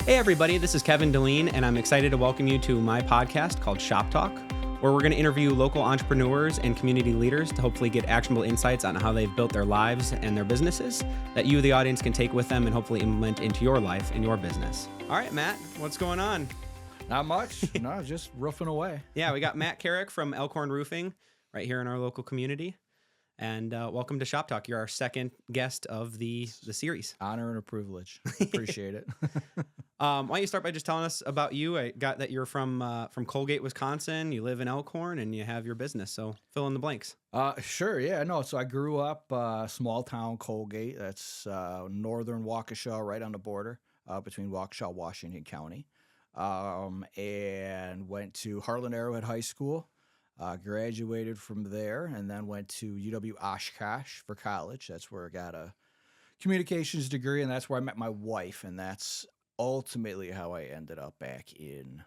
Hey everybody, this is Kevin Daleen, and I'm excited to welcome you to my podcast called Shop Talk, where we're going to interview local entrepreneurs and community leaders to hopefully get actionable insights on how they've built their lives and their businesses that you, the audience, can take with them and hopefully implement into your life and your business. All right, Matt, what's going on? Not much. No, just roofing away. Yeah, we got Matt Carek from Elkhorn Roofing right here in our local community. And welcome to Shop Talk. You're our second guest of the series. Honor and a privilege. Appreciate it. Why don't you start by just telling us about you? I got that you're from Colgate, Wisconsin. You live in Elkhorn, and you have your business. So fill in the blanks. Sure. Yeah. No. So I grew up small town Colgate. That's northern Waukesha, right on the border between Waukesha, Washington County, and went to Harlan Arrowhead High School. Graduated from there and then went to UW Oshkosh for college. That's where I got a communications degree, and that's where I met my wife, and that's ultimately how I ended up back in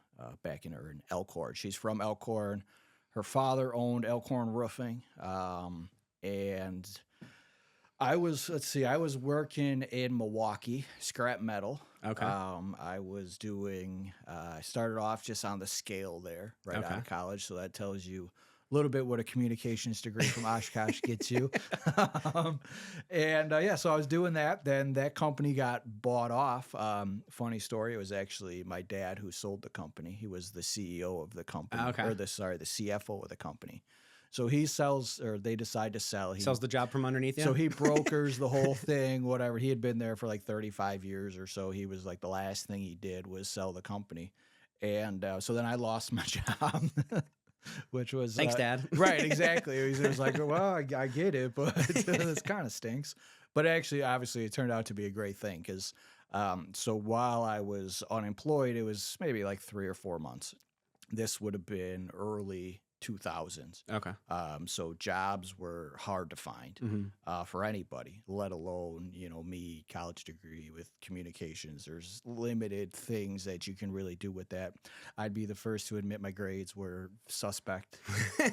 Elkhorn. She's from Elkhorn. Her father owned Elkhorn Roofing, and I was working in Milwaukee, scrap metal. Okay. I was doing, I started off just on the scale there right out of college. So that tells you a little bit what a communications degree from Oshkosh gets you. So I was doing that. Then that company got bought off. Funny story. It was actually my dad who sold the company. He was the CEO of the company, or the CFO of the company. So he sells, or they decide to sell. He sells the job from underneath you? So he brokers the whole thing, whatever. He had been there for like 35 years or so. He was like, the last thing he did was sell the company. And so then I lost my job, which was... Thanks, Dad. Right, exactly. It was like, well, I get it, but this kind of stinks. But actually, obviously, it turned out to be a great thing because so while I was unemployed, it was maybe like 3 or 4 months. This would have been early 2000s. Okay. So jobs were hard to find for anybody, let alone, me, college degree with communications. There's limited things that you can really do with that. I'd be the first to admit my grades were suspect.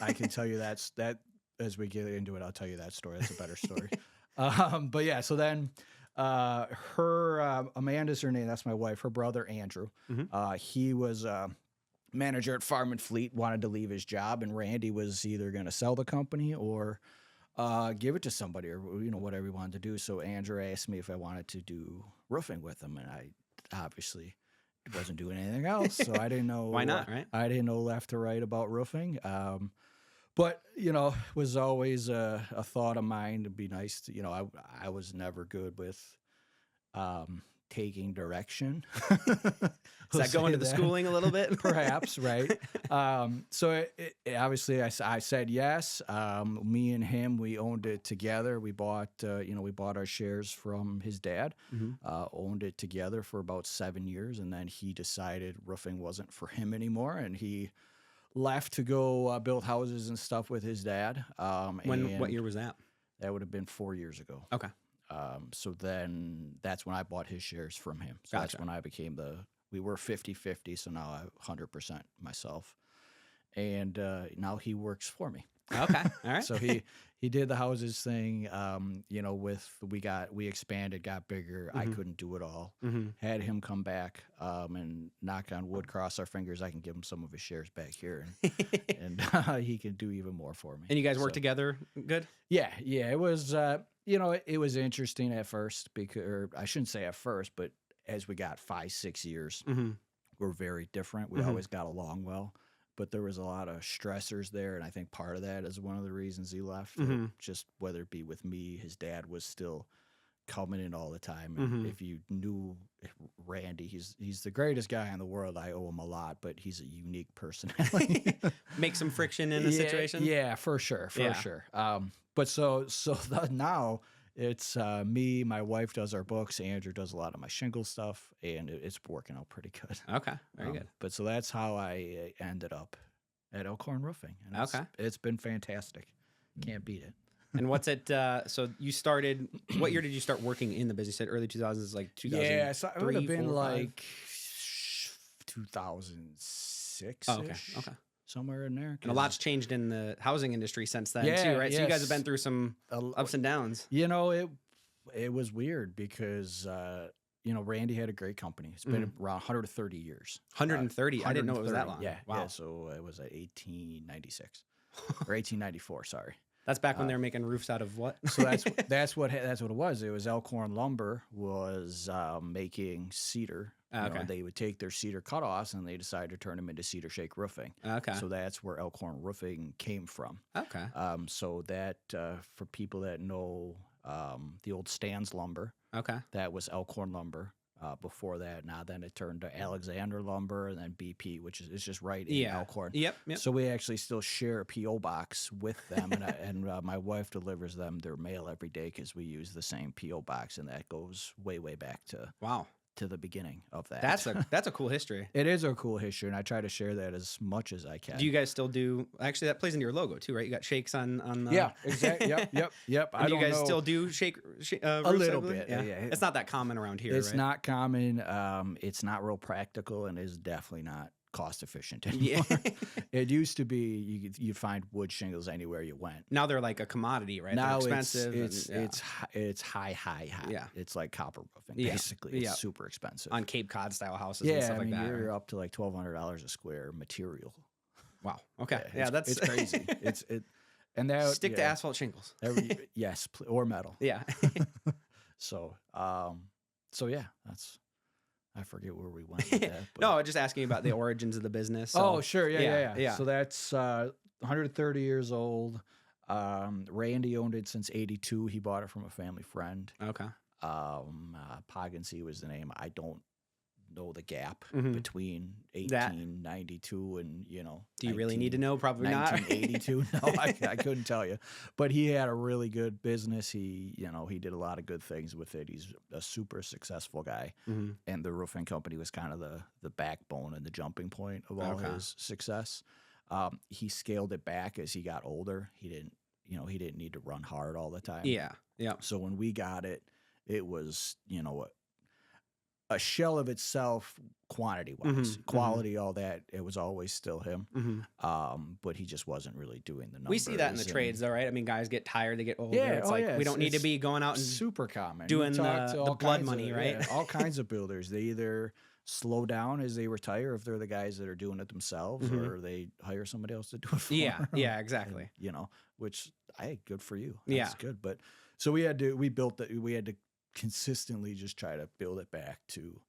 I can tell you that as we get into it, I'll tell you that story. That's a better story. But yeah, so then Amanda's her name. That's my wife. Her brother, Andrew, he was manager at Farm and Fleet, wanted to leave his job, and Randy was either going to sell the company or give it to somebody, or whatever he wanted to do. So Andrew asked me if I wanted to do roofing with him, and I obviously wasn't doing anything else, so I didn't know why not, right? I didn't know left to right about roofing. But it was always a thought of mine to be nice to, I was never good with taking direction. Is that going to the schooling a little bit? Perhaps, right? So obviously I said yes. Me and him, we owned it together. We bought, we bought our shares from his dad, owned it together for about 7 years. And then he decided roofing wasn't for him anymore. And he left to go build houses and stuff with his dad. What year was that? That would have been 4 years ago. Okay. So then that's when I bought his shares from him. So Gotcha. That's when I became we were 50-50. So now I 100% myself. And now he works for me. Okay. All right. So he did the houses thing. We expanded, got bigger. I couldn't do it all. Had him come back and knock on wood, cross our fingers. I can give him some of his shares back here, and he can do even more for me. And you guys work together good? Yeah. It was it was interesting at first or I shouldn't say at first, but as we got 5-6 years, we're very different. We always got along well. But there was a lot of stressors there, and I think part of that is one of the reasons he left. Just whether it be with me, his dad was still coming in all the time. And if you knew Randy, he's the greatest guy in the world. I owe him a lot, but he's a unique personality. Make some friction in the situation? Yeah, for sure. But so now it's me, my wife does our books, Andrew does a lot of my shingle stuff, and it's working out pretty good. Okay, very good. But so that's how I ended up at Elkhorn Roofing. And it's been fantastic. Can't beat it. And what's it? So you started. What year did you start working in the business? You said early 2000s, like 2000. Yeah, so it would have been like 2006. Oh, okay. Somewhere in there. And a lot's changed in the housing industry since then, too, right? So you guys have been through some ups and downs. It was weird because Randy had a great company. It's been around 130 years. 130. I didn't know it was that long. Yeah. Wow. Yeah. So it was 1896 or 1894. Sorry. That's back when they were making roofs out of what? So that's what it was. It was Elkhorn Lumber was making cedar. Okay. They would take their cedar cutoffs and they decided to turn them into cedar shake roofing. Okay. So that's where Elkhorn Roofing came from. Okay. So that for people that know the old Stan's Lumber, Okay. that was Elkhorn Lumber. Before that, now then it turned to Alexander Lumber and then BP, which is just right in Elkhorn. Yep. So we actually still share a PO box with them, and my wife delivers them their mail every day because we use the same PO box, and that goes way back to the beginning of that. That's a cool history. It is a cool history, and I try to share that as much as I can. Do you guys still do? Actually, that plays into your logo too, right? You got shakes on. Yeah, exactly. Yep. Do you guys still do shake a little bit? Yeah. It's not that common around here. It's right? not common. It's not real practical, and is definitely not cost efficient anymore. Yeah. It used to be you find wood shingles anywhere you went. Now they're like a commodity, right? Now they're expensive. It's high. Yeah. It's like copper roofing Yeah. basically. It's super expensive on Cape Cod style houses and stuff like that. You're up to like $1,200 a square material. Wow. Okay. It's crazy. And that stick to asphalt shingles. Yes, or metal. Yeah. So yeah, that's. I forget where we went with that. But. No, just asking about the origins of the business. So. Oh, sure. Yeah. So that's 130 years old. Randy owned it since 82. He bought it from a family friend. Okay. Pogginsey was the name. I don't know the gap Mhm. between 1892 and, Do you really need to know? Probably not. 1982. No, I couldn't tell you. But he had a really good business. He did a lot of good things with it. He's a super successful guy. Mhm. And the roofing company was kind of the backbone and the jumping point of all his success. He scaled it back as he got older. He didn't need to run hard all the time. Yeah. Yeah. So when we got it, it was, a shell of itself quantity-wise. Mhm, Quality, all that, it was always still him. Mhm. But he just wasn't really doing the numbers. We see that in the trades, though, right? I mean, guys get tired, they get older. Yeah, It's we don't need to be going out and super common. doing You talk to the all blood kinds money, of- right? yeah, all kinds of builders. They either slow down as they retire if they're the guys that are doing it themselves, Mhm. or they hire somebody else to do it for Yeah. them. Yeah. Exactly. And, which good for you. Yeah. That's good. But so we had to consistently just try to build it back to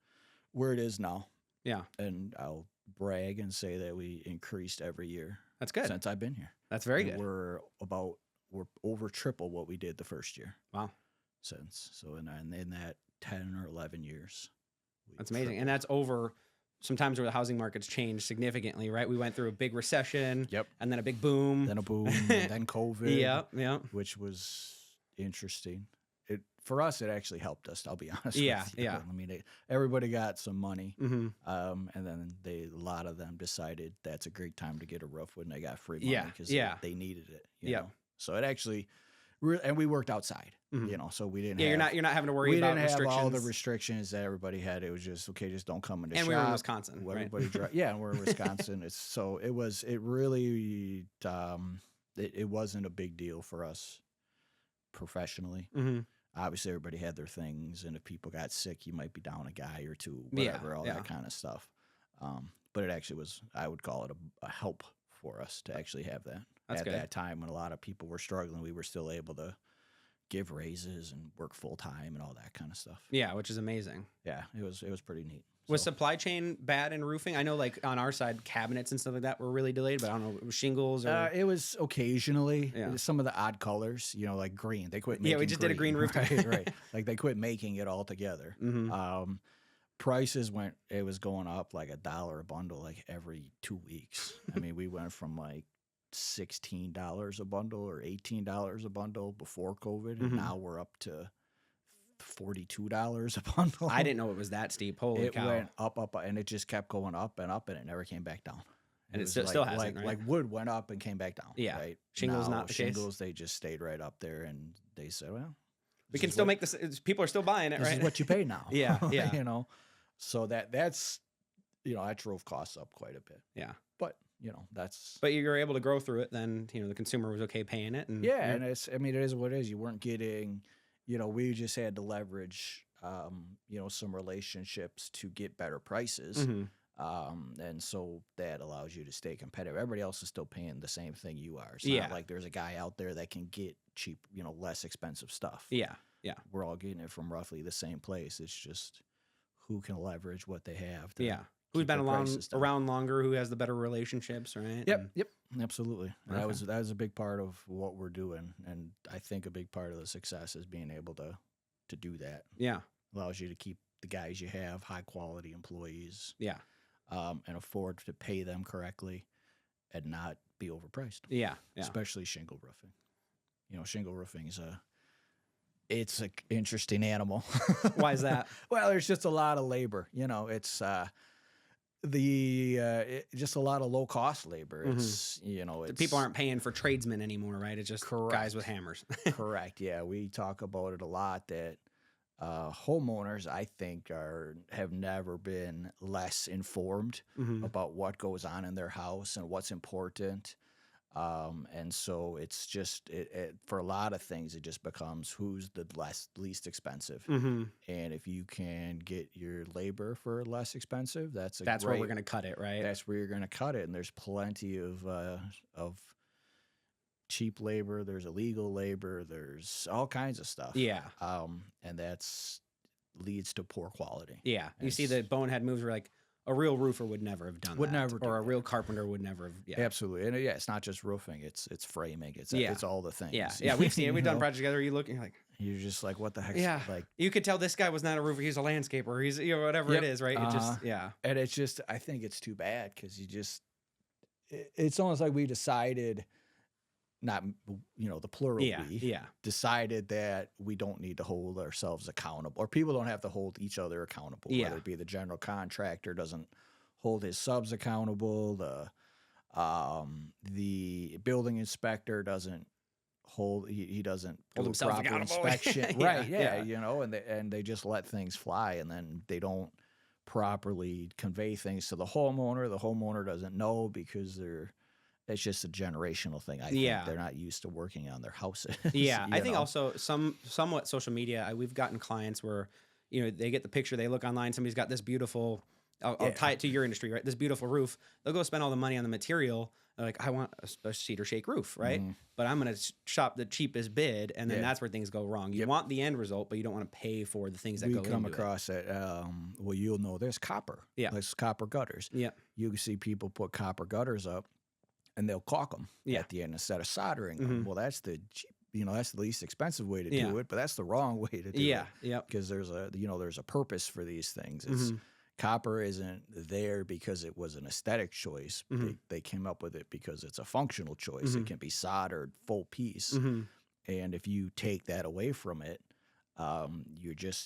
where it is now. Yeah. And I'll brag and say that we increased every year That's good. since I've been here. That's very And good. We're over triple what we did the first year. Wow. Since in that 10 or 11 years. That's amazing. And that's over sometimes where the housing market's changed significantly, right? We went through a big recession. Yep. And then a big boom. Then a boom, and then COVID. Yeah. Which was interesting. For us, it actually helped us. I'll be honest. Yeah, with you. yeah. I mean, everybody got some money, Mm-hmm. and then a lot of them decided that's a great time to get a roof when they got free money Yeah, because yeah. they needed it. Yeah. know? So it actually, and we worked outside. Mhm. So we didn't. Yeah, have, you're not having to worry we about didn't have all the restrictions. restrictions that everybody had. It was just okay. Just don't come into And shop. we were in Wisconsin, right? Everybody yeah, and we're in Wisconsin. It really it wasn't a big deal for us professionally. Mm-hmm. Obviously, everybody had their things, and if people got sick, you might be down a guy or two, Yeah, whatever, all yeah. that kind of stuff. But it actually was, I would call it a help for us to actually have that. That's At good. that time when a lot of people were struggling, we were still able to give raises and work full time and all that kind of stuff. Yeah, which is amazing. Yeah, it was pretty neat. Was So- supply chain bad in roofing? I know, like on our side, cabinets and stuff like that were really delayed, but I don't know, it was shingles or. It was occasionally Yeah. some of the odd colors, like green. They quit making. Yeah, we just did a green roof. right. Like they quit making it altogether. Mhm. Prices it was going up like $1 a bundle like every 2 weeks. I mean, we went from like $16 a bundle or $18 a bundle before COVID, and Mhm. now we're up to $42 a bundle. I didn't know it was that steep. Holy It cow! went up, and it just kept going up, and it never came back down. And it was still hasn't, right? Like wood went up and came back down. Yeah. Right? Shingles Now, not the case? shingles, they just stayed right up there, and they said, well, We can still make this. People are still buying it, this right? is what you pay now. Yeah, yeah. So that's that drove costs up quite a bit. Yeah. But that's But you were able to grow through it. Then the consumer was okay paying it. And yeah, and it is what it is. You weren't getting, we just had to leverage some relationships to get better prices. Mm-hmm. And so that allows you to stay competitive. Everybody else is still paying the same thing you are. It's Yeah. not like there's a guy out there that can get cheap, less expensive stuff. Yeah. Yeah. We're all getting it from roughly the same place. It's just who can leverage what they have. To Yeah. Who's keep been their prices down. around longer, who has the better relationships, right? Yep, And- yep, absolutely. And Okay. that was a big part of what we're doing, and I think a big part of the success is being able to do that. Yeah. Allows you to keep the guys you have, high quality employees, Yeah. and afford to pay them correctly, and not be overpriced. Yeah. Yeah. Especially shingle roofing. Shingle roofing is it's an interesting animal. Why is that? Well, there's just a lot of labor. It's just a lot of low cost labor. It's People aren't paying for tradesmen anymore, right? It's just guys with hammers. correct. Yeah, we talk about it a lot that homeowners, I think, have never been less informed Mhm. about what goes on in their house and what's important. And so it's just for a lot of things, it just becomes who's the least expensive. Mm-hmm. And if you can get your labor for less expensive, that's where we're going to cut it, right? That's where you're going to cut it. And there's plenty of cheap labor. There's illegal labor. There's all kinds of stuff. Yeah. And that's leads to poor quality. Yeah. You see the bonehead moves where like a real roofer would never have done Would that. never do or a that. real carpenter would never have. Yeah. Absolutely. And it's not just roofing. It's framing. It's all the things. Yeah. Yeah. We've seen it. We've done projects together. You look and you're like, you're just like, what the heck? yeah. Like, you could tell this guy was not a roofer. He's a landscaper. He's, whatever Yep. it is, right? It just, yeah. and it's just, I think it's too bad because it's almost like we decided, not, the plural Yeah. we, Yeah. decided that we don't need to hold ourselves accountable, or people don't have to hold each other accountable, Yeah. whether it be the general contractor doesn't hold his subs accountable, the building inspector doesn't hold, he doesn't Hold do himself proper accountable. inspection. Yeah, Right, yeah. and they just let things fly, and then they don't properly convey things to the homeowner. The homeowner doesn't know because it's just a generational thing. I Yeah. think they're not used to working on their houses. Yeah, you I think know? also somewhat social media. We've gotten clients where, they get the picture, they look online, somebody's got this beautiful. I'll tie it to your industry, right? This beautiful roof. They'll go spend all the money on the material. They're like, I want a cedar shake roof, right? Mhm. But I'm going to shop the cheapest bid, and then Yeah. that's where things go wrong. You Yep. want the end result, but you don't want to pay for the things that We go come into across it. Well, you'll know there's copper. Yeah. There's copper gutters. it. Yeah, You can see people put copper gutters up, and they'll caulk them Yeah. at the end instead of soldering them. Mhm. Well, that's the cheap, that's the least expensive way to Yeah. do it, but that's the wrong way to do yeah, it. yep. Because there's a purpose for these things. It's, Mhm. Copper isn't there because it was an aesthetic choice. Mhm. They came up with it because it's a functional choice. Mhm. It can be soldered full piece. Mhm. And if you take that away from it,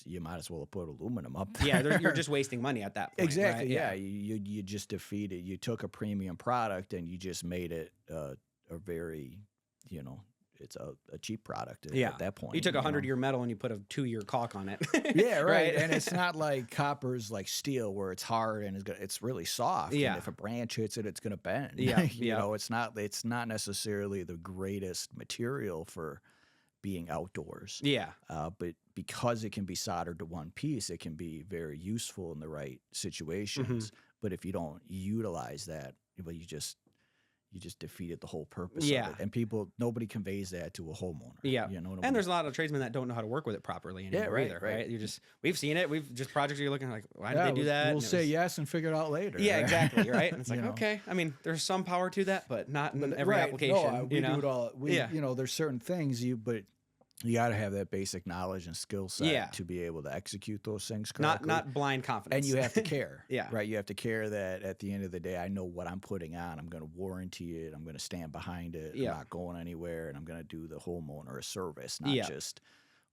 you might as well put aluminum up there. Yeah, you're just wasting money at that point. exactly. right? Yeah, you just defeated. You took a premium product and you just made it a very, it's a cheap product at that point. You took a know? 100-year metal and you put a 2-year caulk on it. Yeah, right. And it's not like copper's like steel where it's hard and it's really soft. Yeah. And if a branch hits it, it's going to bend. Yeah, you yeah. know, it's not necessarily the greatest material for being outdoors. Yeah. But because it can be soldered to one piece, it can be very useful in the right situations. Mm-hmm. But if you don't utilize that, well, you just defeated the whole purpose Yeah. of it. And nobody conveys that to a homeowner. Yeah. You know what I mean? And there's a lot of tradesmen that don't know how to work with it properly anymore right, either, right. right? We've seen it. We've just projects you're looking like, why did they do we'll- that? We'll And it say was- yes and figure it out later. Yeah, right? exactly, right? And it's like, You know. okay. I mean, there's some power to that, but not in every Right. application. No, we do it all. Yeah. There's certain things but you got to have that basic knowledge and skill set Yeah. to be able to execute those things correctly. Not blind confidence. And you have to care. Yeah. Right. You have to care that at the end of the day, I know what I'm putting on. I'm going to warranty it. I'm going to stand behind it. Yeah. I'm not going anywhere. And I'm going to do the homeowner a service, not Yeah. just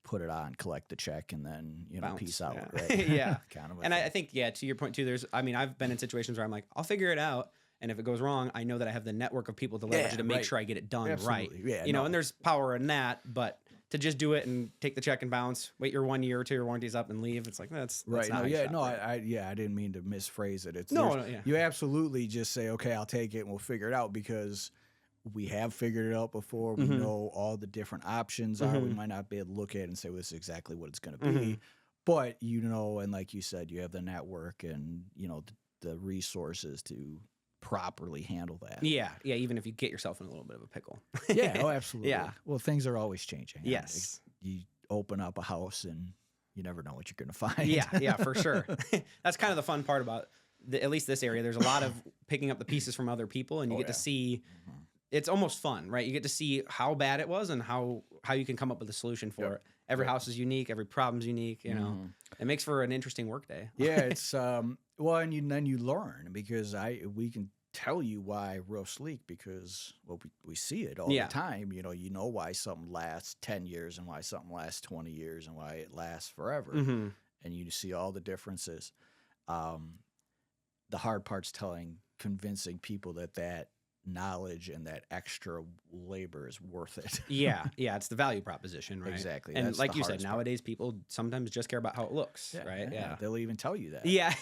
put it on, collect the check, and then, Bounce. peace out. Yeah. Right. Yeah. Kind of a And thing. I think, to your point too, I've been in situations where I'm like, I'll figure it out. And if it goes wrong, I know that I have the network of people to leverage Yeah, to make right. sure I get it done Absolutely. right. Yeah, no. And there's power in that, but to just do it and take the check and bounce, wait your 1 year or 2 your warranty's up and leave. It's like, that's Right. not No, how you yeah, shop, no, right? I didn't mean to misphrase it. Yeah. You absolutely just say, okay, I'll take it and we'll figure it out because we have figured it out before. We Mhm. know all the different options are. We might not be able to look at it and say, well, this is exactly what it's going to be. Mhm. but and like you said, you have the network and the resources to properly handle that. Yeah. Even if you get yourself in a little bit of a pickle. Yeah. Oh, absolutely. Yeah. Well, things are always changing. Yes. You open up a house and you never know what you're going to find. Yeah, for sure. That's kind of the fun part about at least this area. There's a lot of picking up the pieces from other people, and you get to see. It's almost fun, right? You get to see how bad it was and how you can come up with a solution for it. Every house is unique. Every problem's unique. It makes for an interesting work day. Yeah, it's well, and then you learn because we can tell you why roofs leak because we see it all the time. You know why something lasts 10 years and why something lasts 20 years and why it lasts forever, and you see all the differences. The hard part's convincing people that knowledge and that extra labor is worth it. Yeah, it's the value proposition, right? Exactly. And that's like the you said, part. nowadays people sometimes just care about how it looks, right? Yeah, they'll even tell you that. Yeah.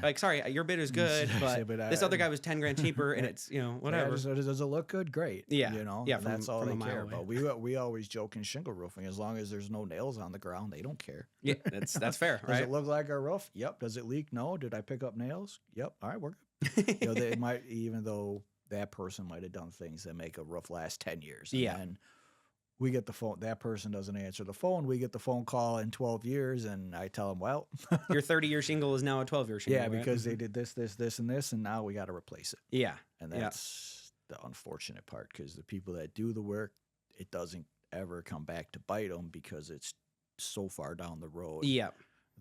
Like, sorry, your bid is good, but this other guy was 10 grand cheaper, and it's whatever. Yeah, does it look good? Great. Yeah. That's all they care about. We always joke in shingle roofing, as long as there's no nails on the ground, they don't care. Yeah, that's fair, right? Does it look like a roof? Yep. Does it leak? No. Did I pick up nails? Yep. All right, we're good. They might, even though that person might have done things that make a roof last 10 years. And then we get the phone. That person doesn't answer the phone. We get the phone call in 12 years, and I tell them, well, your 30-year shingle is now a 12-year shingle. Yeah, because they did this, and this, and now we got to replace it. Yeah. And that's the unfortunate part, because the people that do the work, it doesn't ever come back to bite them because it's so far down the road. Yeah.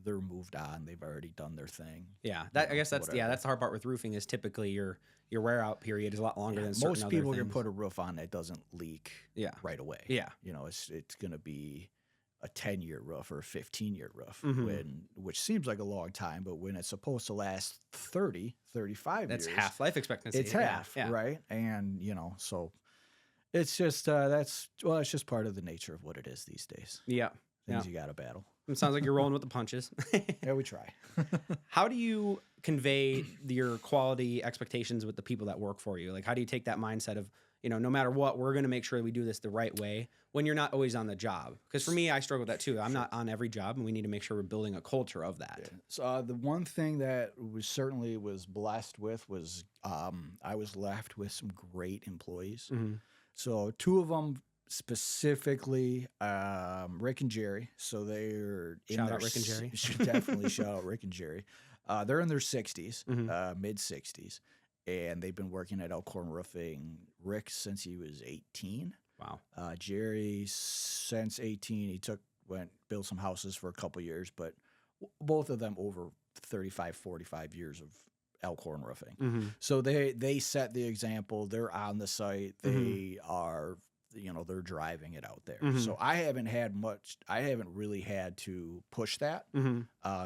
They're moved on. They've already done their thing. Yeah, I guess that's that's the hard part with roofing is typically your wear out period is a lot longer than most people can put a roof on that doesn't leak. Right away. Yeah, it's going to be a 10-year roof or a 15-year roof, which seems like a long time, but when it's supposed to last 30, 35 that's years, half life expectancy. It's half, right? And so it's just it's just part of the nature of what it is these days. Yeah, things you got to battle. It sounds like you're rolling with the punches. Yeah, we try. How do you convey your quality expectations with the people that work for you? Like, how do you take that mindset of, no matter what, we're going to make sure we do this the right way when you're not always on the job? Because for me, I struggle with that too. I'm not on every job, and we need to make sure we're building a culture of that. Yeah. So the one thing that was blessed with was I was left with some great employees. So two of them specifically, Rick and Jerry. So they're shout out Rick and Jerry. Should definitely shout out Rick and Jerry. They're in their 60s, mid 60s, and they've been working at Elkhorn Roofing. Rick since he was 18. Wow. Jerry since 18. He built some houses for a couple years, but both of them over 35, 45 years of Elkhorn Roofing. So they set the example. They're on the site. They are. They're driving it out there. So I haven't really had to push that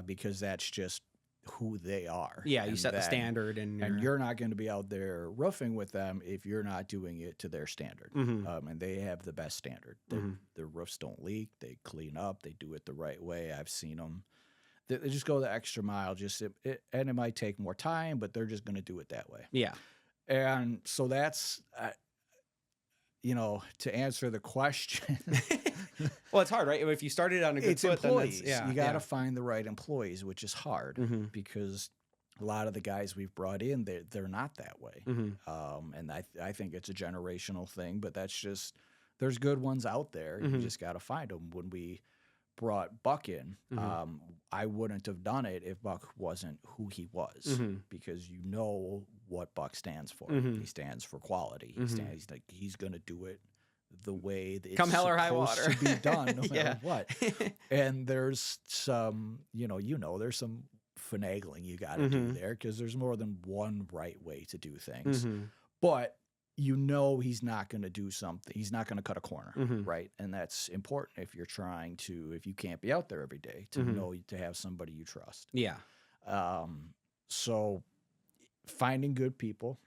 because that's just who they are. Yeah, you set the standard. And you're not going to be out there roofing with them if you're not doing it to their standard. And they have the best standard. Their roofs don't leak. They clean up. They do it the right way. I've seen them. They just go the extra mile. And it might take more time, but they're just going to do it that way. Yeah. And so that's... to answer the question. Well, it's hard, right? If you started on a good foot, employees. You got to find the right employees, which is hard because a lot of the guys we've brought in, they're not that way. And I think it's a generational thing, but that's just, there's good ones out there. You just got to find them. When we brought Buck in, I wouldn't have done it if Buck wasn't who he was, because what Buck stands for. He stands for quality. He's going to do it the way that it's come hell or high water to be done, no matter what. And there's some, there's some finagling you got to do there because there's more than one right way to do things. But he's not going to do something. He's not going to cut a corner, right? And that's important if you can't be out there every day, to have somebody you trust. Yeah. So finding good people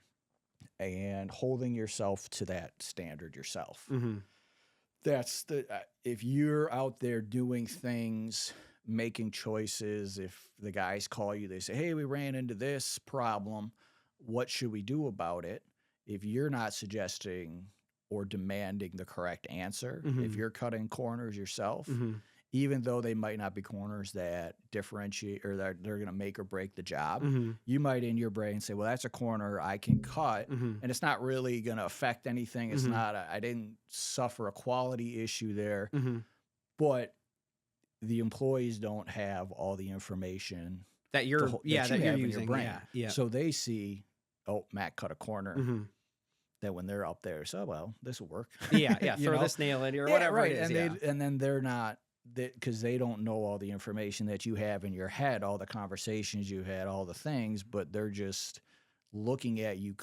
and holding yourself to that standard yourself. That's if you're out there doing things, making choices, if the guys call you, they say, hey, we ran into this problem. What should we do about it? If you're not suggesting or demanding the correct answer, if you're cutting corners yourself, even though they might not be corners that differentiate or that they're going to make or break the job, you might in your brain say, well, that's a corner I can cut, and it's not really going to affect anything. It's not, I didn't suffer a quality issue there, but the employees don't have all the information that you're that you that you're have in using. your brain. Yeah. So they see, oh, Matt cut a corner. That when they're up there, so well, this will work. Yeah. You Throw know? this nail in or whatever right. it is. And then they're not, because they don't know all the information that you have in your head, all the conversations you had, all the things, but they're just looking at you,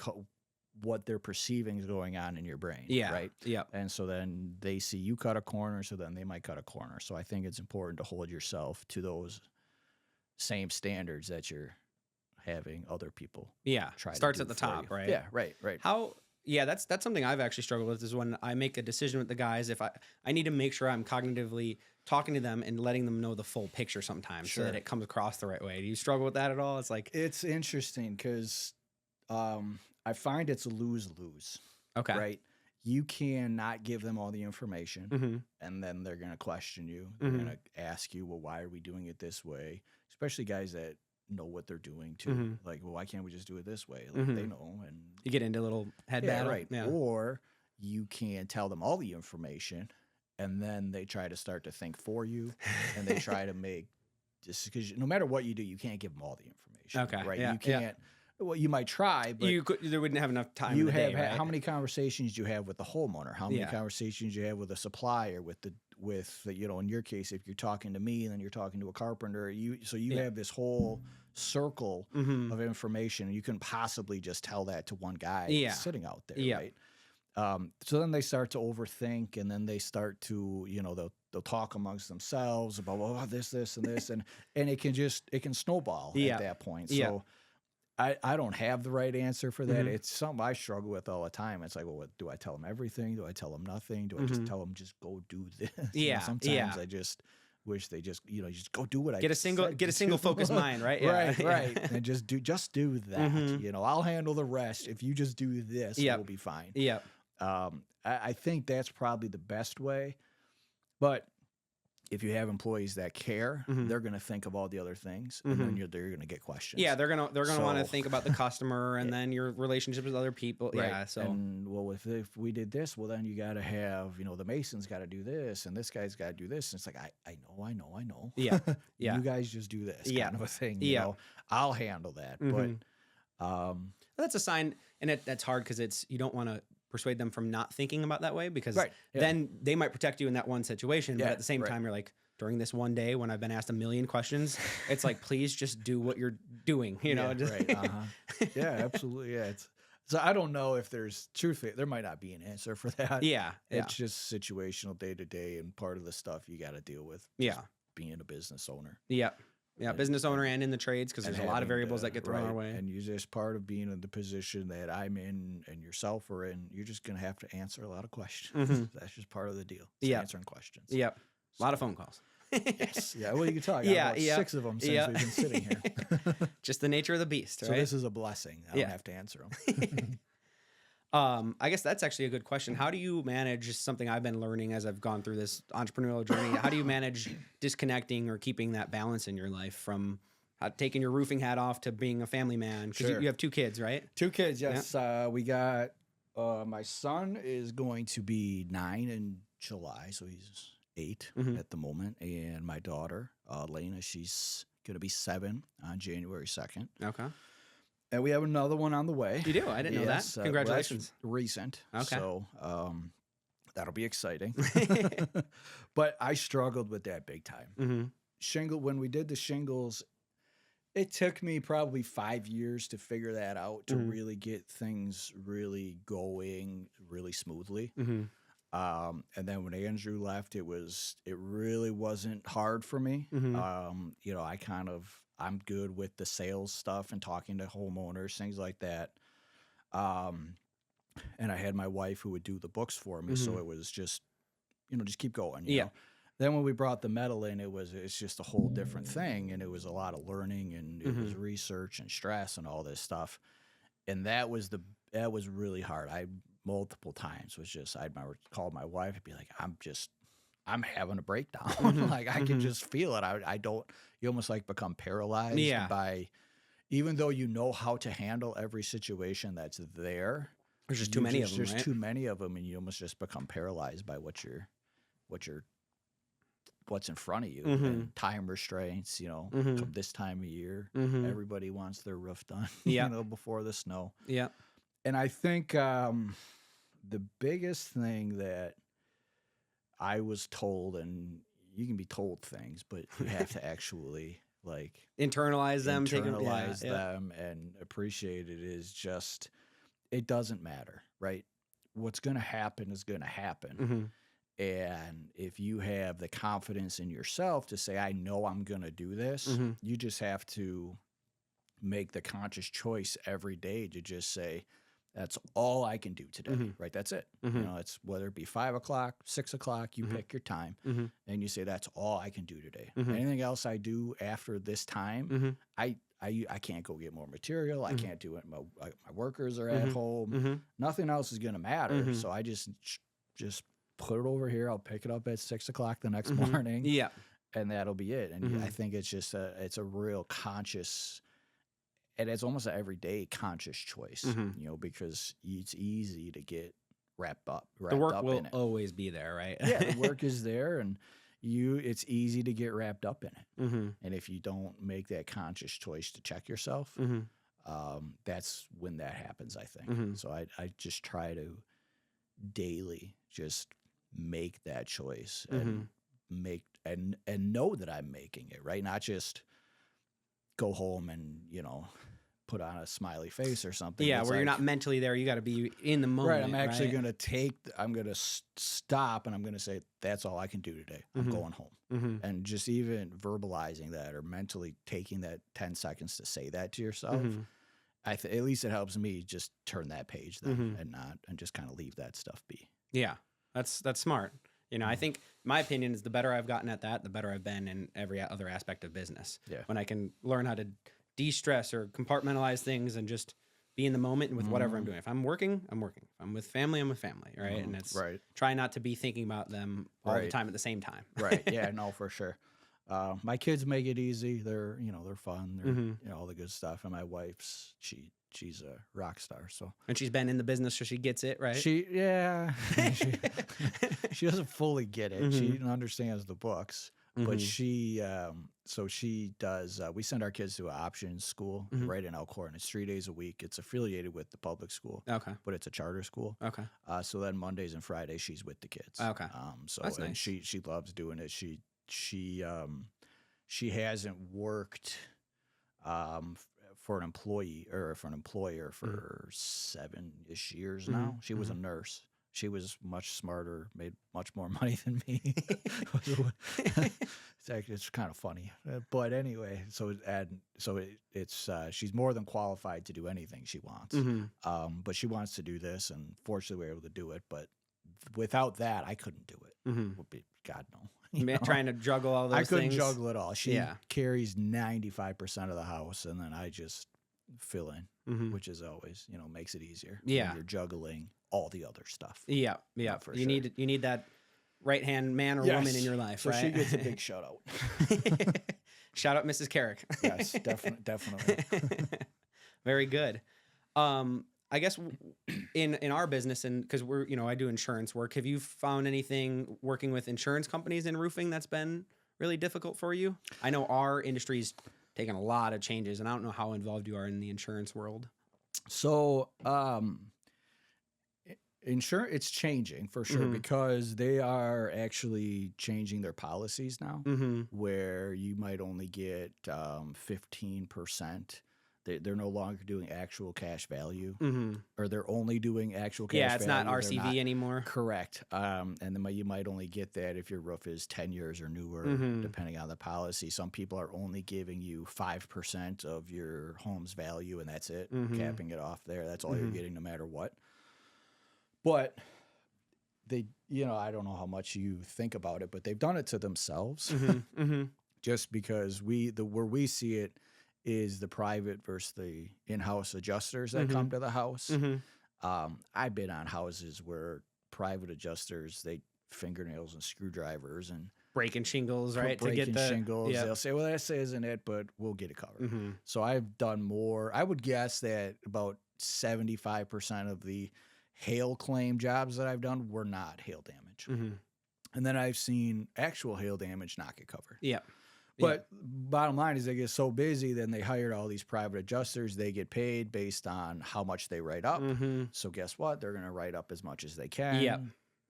what they're perceiving is going on in your brain. Yeah. Right. Yeah. And so then they see you cut a corner, so then they might cut a corner. So I think it's important to hold yourself to those same standards that you're having other people. Yeah. Try Starts to at do the for top, you. right? Yeah. Right. How? Yeah, that's something I've actually struggled with is when I make a decision with the guys, if I need to make sure I'm cognitively talking to them and letting them know the full picture sometimes so that it comes across the right way. Do you struggle with that at all? It's like, it's interesting because I find it's a lose-lose. okay. Right? You cannot give them all the information, and then they're going to question you. They're going to ask you, well, why are we doing it this way? Especially guys that know what they're doing too. Like, well, why can't we just do it this way? Like, they know. And You get into a little head battle. Right. Yeah. Or you can tell them all the information, and then they try to start to think for you, and they try to make, just because no matter what you do, you can't give them all the information. Okay. Right. Yeah. You can't. Well, you might try, but there wouldn't have enough time. you in the have day, right? how many conversations you have with the homeowner? How many conversations you have with a supplier? With in your case, if you're talking to me and then you're talking to a carpenter, you have this whole circle of information, and you couldn't possibly just tell that to one guy sitting out there, right? So then they start to overthink, and then they start to they'll talk amongst themselves about this and this, and it can snowball at that point. So. I don't have the right answer for that. It's something I struggle with all the time. It's like, well, do I tell them everything? Do I tell them nothing? Do I just tell them just go do this? Sometimes I just wish they just just go do what I get a single focused mind, right? Yeah. Right. And just do that. I'll handle the rest. If you just do this, we'll be fine. Yeah. I think that's probably the best way, but. If you have employees that care, they're going to think of all the other things, and then they're going to get questions. Yeah, they're gonna want to think about the customer and then your relationship with other people. Right. Yeah. So, and well, if we did this, well, then you got to have the mason's got to do this, and this guy's got to do this. And it's like I know. Yeah. Yeah. You guys just do this kind of a thing. I'll handle that. But that's a sign, and that's hard because you don't want to persuade them from not thinking about that way because Right, yeah. then they might protect you in that one situation. But Yeah, at the same right. time, you're like, during this one day when I've been asked a million questions, it's like, please just do what you're doing, Yeah, right. Yeah, absolutely. Yeah. So I don't know if there might not be an answer for that. Yeah. It's just situational day to day and part of the stuff you got to deal with. Yeah. Being a business owner. Yeah. Yeah. Business owner and in the trades because there's a lot of variables that get thrown our way. And you're just part of being in the position that I'm in and yourself are in. You're just going to have to answer a lot of questions. That's just part of the deal. It's answering questions. Yep. A lot of phone calls. Yes. Yeah. Well, you can talk. Yeah. About 6 of them since we've been sitting here. Just the nature of the beast, right? So this is a blessing. I don't have to answer them. I guess that's actually a good question. How do you manage something I've been learning as I've gone through this entrepreneurial journey? How do you manage disconnecting or keeping that balance in your life from taking your roofing hat off to being a family man? Because you have 2 kids, right? 2 kids, yes. Yeah. We got my son is going to be 9 in July, so he's 8 at the moment. And my daughter, Lena, she's going to be 7 on January 2nd. Okay. And we have another one on the way. You do? I didn't know that. Congratulations. Well, recent. Okay. So that'll be exciting. But I struggled with that big time. When we did the shingles, it took me probably 5 years to figure that out, to really get things really going really smoothly. And then when Andrew left, it really wasn't hard for me. I'm good with the sales stuff and talking to homeowners, things like that. And I had my wife who would do the books for me. So it was just, just keep going. You know? Then when we brought the metal in, it's just a whole different thing. And it was a lot of learning, and it was research and stress and all this stuff. And that was really hard. Multiple times was just, I'd call my wife and be like, I'm having a breakdown. Mhm. Like I can just feel it. I don't, you almost like become paralyzed Yeah. by, even though you know how to handle every situation that's there. There's just too many of them, There's right? too many of them, and you almost just become paralyzed by what's in front of you. Mhm. And time restraints, Mhm. come this time of year, Mhm. everybody wants their roof done, Yeah. before the snow. Yeah. And I think the biggest thing that I was told, and you can be told things, but you have to actually like Internalize them, take them. Yeah. internalize Yeah. them and appreciate it, is just, it doesn't matter, right? What's going to happen is going to happen. Mhm. And if you have the confidence in yourself to say, I know I'm going to do this, Mhm. you just have to make the conscious choice every day to just say, that's all I can do today, Mhm. right? That's it. Mhm. It's whether it be 5 o'clock, 6 o'clock, you Mhm. pick your time Mhm. and you say, that's all I can do today. Mhm. Anything else I do after this time, Mhm. I can't go get more material. I Mhm. can't do it. My workers are at Mhm. home. Mhm. Nothing else is going to matter. Mhm. So I just put it over here. I'll pick it up at 6 o'clock the next Mhm. morning, Yeah. and that'll be it. And Mhm. I think it's just it's a real conscious, and it's almost an everyday conscious choice, Mhm. because it's easy to get wrapped up The work in will it. always be there, right? Yeah, the work is there, and it's easy to get wrapped up in it. Mhm. And if you don't make that conscious choice to check yourself, Mhm. that's when that happens, I think. Mhm. So I just try to daily just make that choice and Mhm. and know that I'm making it, right? Not just go home and, put on a smiley face or something. Yeah, It's where you're like, not mentally there. You got to be in the moment. right, I'm actually right? going to I'm going to stop, and I'm going to say, that's all I can do today. I'm Mhm. going home. Mhm. And just even verbalizing that, or mentally taking that 10 seconds to say that to yourself, Mhm. at least it helps me just turn that page then, Mhm. and just kind of leave that stuff be. Yeah, that's smart. I think my opinion is the better I've gotten at that, the better I've been in every other aspect of business. Yeah. When I can learn how to de-stress or compartmentalize things and just be in the moment with whatever I'm doing. If I'm working, I'm working. If I'm with family, I'm with family, right? And it's Right. try not to be thinking about them all the Right. time at the same time. Right. Yeah, no, for sure. My kids make it easy. They're, they're fun. They're, all the good stuff. And my wife's, she's a rock star. So And she's been in the business, so she gets it, right? she doesn't fully get it. She understands the books, but she, so she does, we send our kids to an option school right in Elkhorn. It's 3 days a week. It's affiliated with the public school, Okay. but it's a charter school. Okay. So then Mondays and Fridays she's with the kids. Okay. So That's and nice. she loves doing it. She hasn't worked for an employee or for an employer for 7-ish years now. She was a nurse. She was much smarter, made much more money than me. It's kind of funny, but anyway. It's she's more than qualified to do anything she wants. But she wants to do this, and fortunately we're able to do it. But without that, I couldn't do it. Would be God no. Trying to juggle all those I couldn't things. juggle it all. She Yeah. carries 95% of the house, and then I just fill in, which is always, makes it easier. Yeah. When you're juggling all the other stuff. Yeah. Yeah. For You sure. need that right hand man or woman in your life, So right? she gets a big shout out. Shout out Mrs. Carek. Yes, definitely. Very good. I guess in our business, and because we're, I do insurance work. Have you found anything working with insurance companies in roofing that's been really difficult for you? I know our industry's taken a lot of changes, and I don't know how involved you are in the insurance world. So, insurance, it's changing for sure because they are actually changing their policies now, where you might only get 15%. They're no longer doing actual cash value, or they're only doing actual cash value. Yeah, it's not RCV anymore. Correct. And then you might only get that if your roof is 10 years or newer, depending on the policy. Some people are only giving you 5% of your home's value, and that's it, capping it off there. That's all you're getting no matter what. But they, I don't know how much you think about it, but they've done it to themselves just because where we see it is the private versus the in-house adjusters that come to the house. I've been on houses where private adjusters, fingernails and screwdrivers and breaking shingles, right? breaking to get the shingles. Yep. They'll say, well, that isn't it, but we'll get it covered. Mm-hmm. So I've done more. I would guess that about 75% of the hail claim jobs that I've done were not hail damage. Mm-hmm. And then I've seen actual hail damage not get covered. Yeah. But bottom line is they get so busy, then they hired all these private adjusters. They get paid based on how much they write up. Mm-hmm. So guess what? They're going to write up as much as they can. Yep.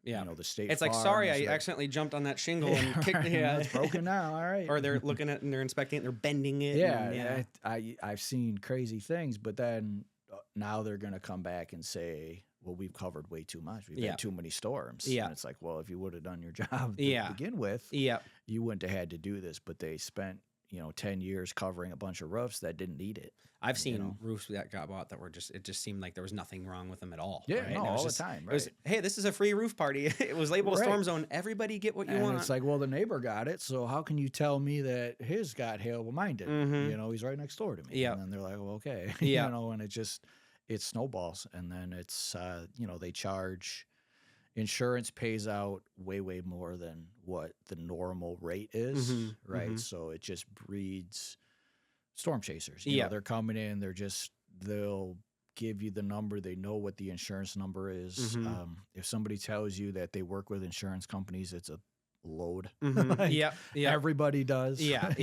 Yeah. You know, the state It's like, farms, sorry, I accidentally jumped on that shingle and kicked it. Yeah. It's broken now. All right. Or they're looking at it and they're inspecting it and they're bending it. Yeah. I've seen crazy things, but then now they're going to come back and say, well, we've covered way too much. We've had too many storms. Yeah. And it's like, well, if you would have done your job to begin with, you wouldn't have had to do this. But they spent, 10 years covering a bunch of roofs that didn't need it. I've seen roofs that got bought that were it just seemed like there was nothing wrong with them at all. Yeah, right? no, all the time. Right. It was, hey, this is a free roof party. It was labeled a storm zone. Everybody get what you want. It's like, well, the neighbor got it, so how can you tell me that his got hail, well, mine didn't? Mm-hmm. He's right next door to me. Yeah. And then they're like, well, okay. Yeah. And it snowballs. And then it's, they charge, insurance pays out way, way more than what the normal rate is, right? Mm-hmm. So it just breeds storm chasers. They're coming in, they'll give you the number. They know what the insurance number is. Mm-hmm. If somebody tells you that they work with insurance companies, it's a load. Mm-hmm. Everybody does. Yeah.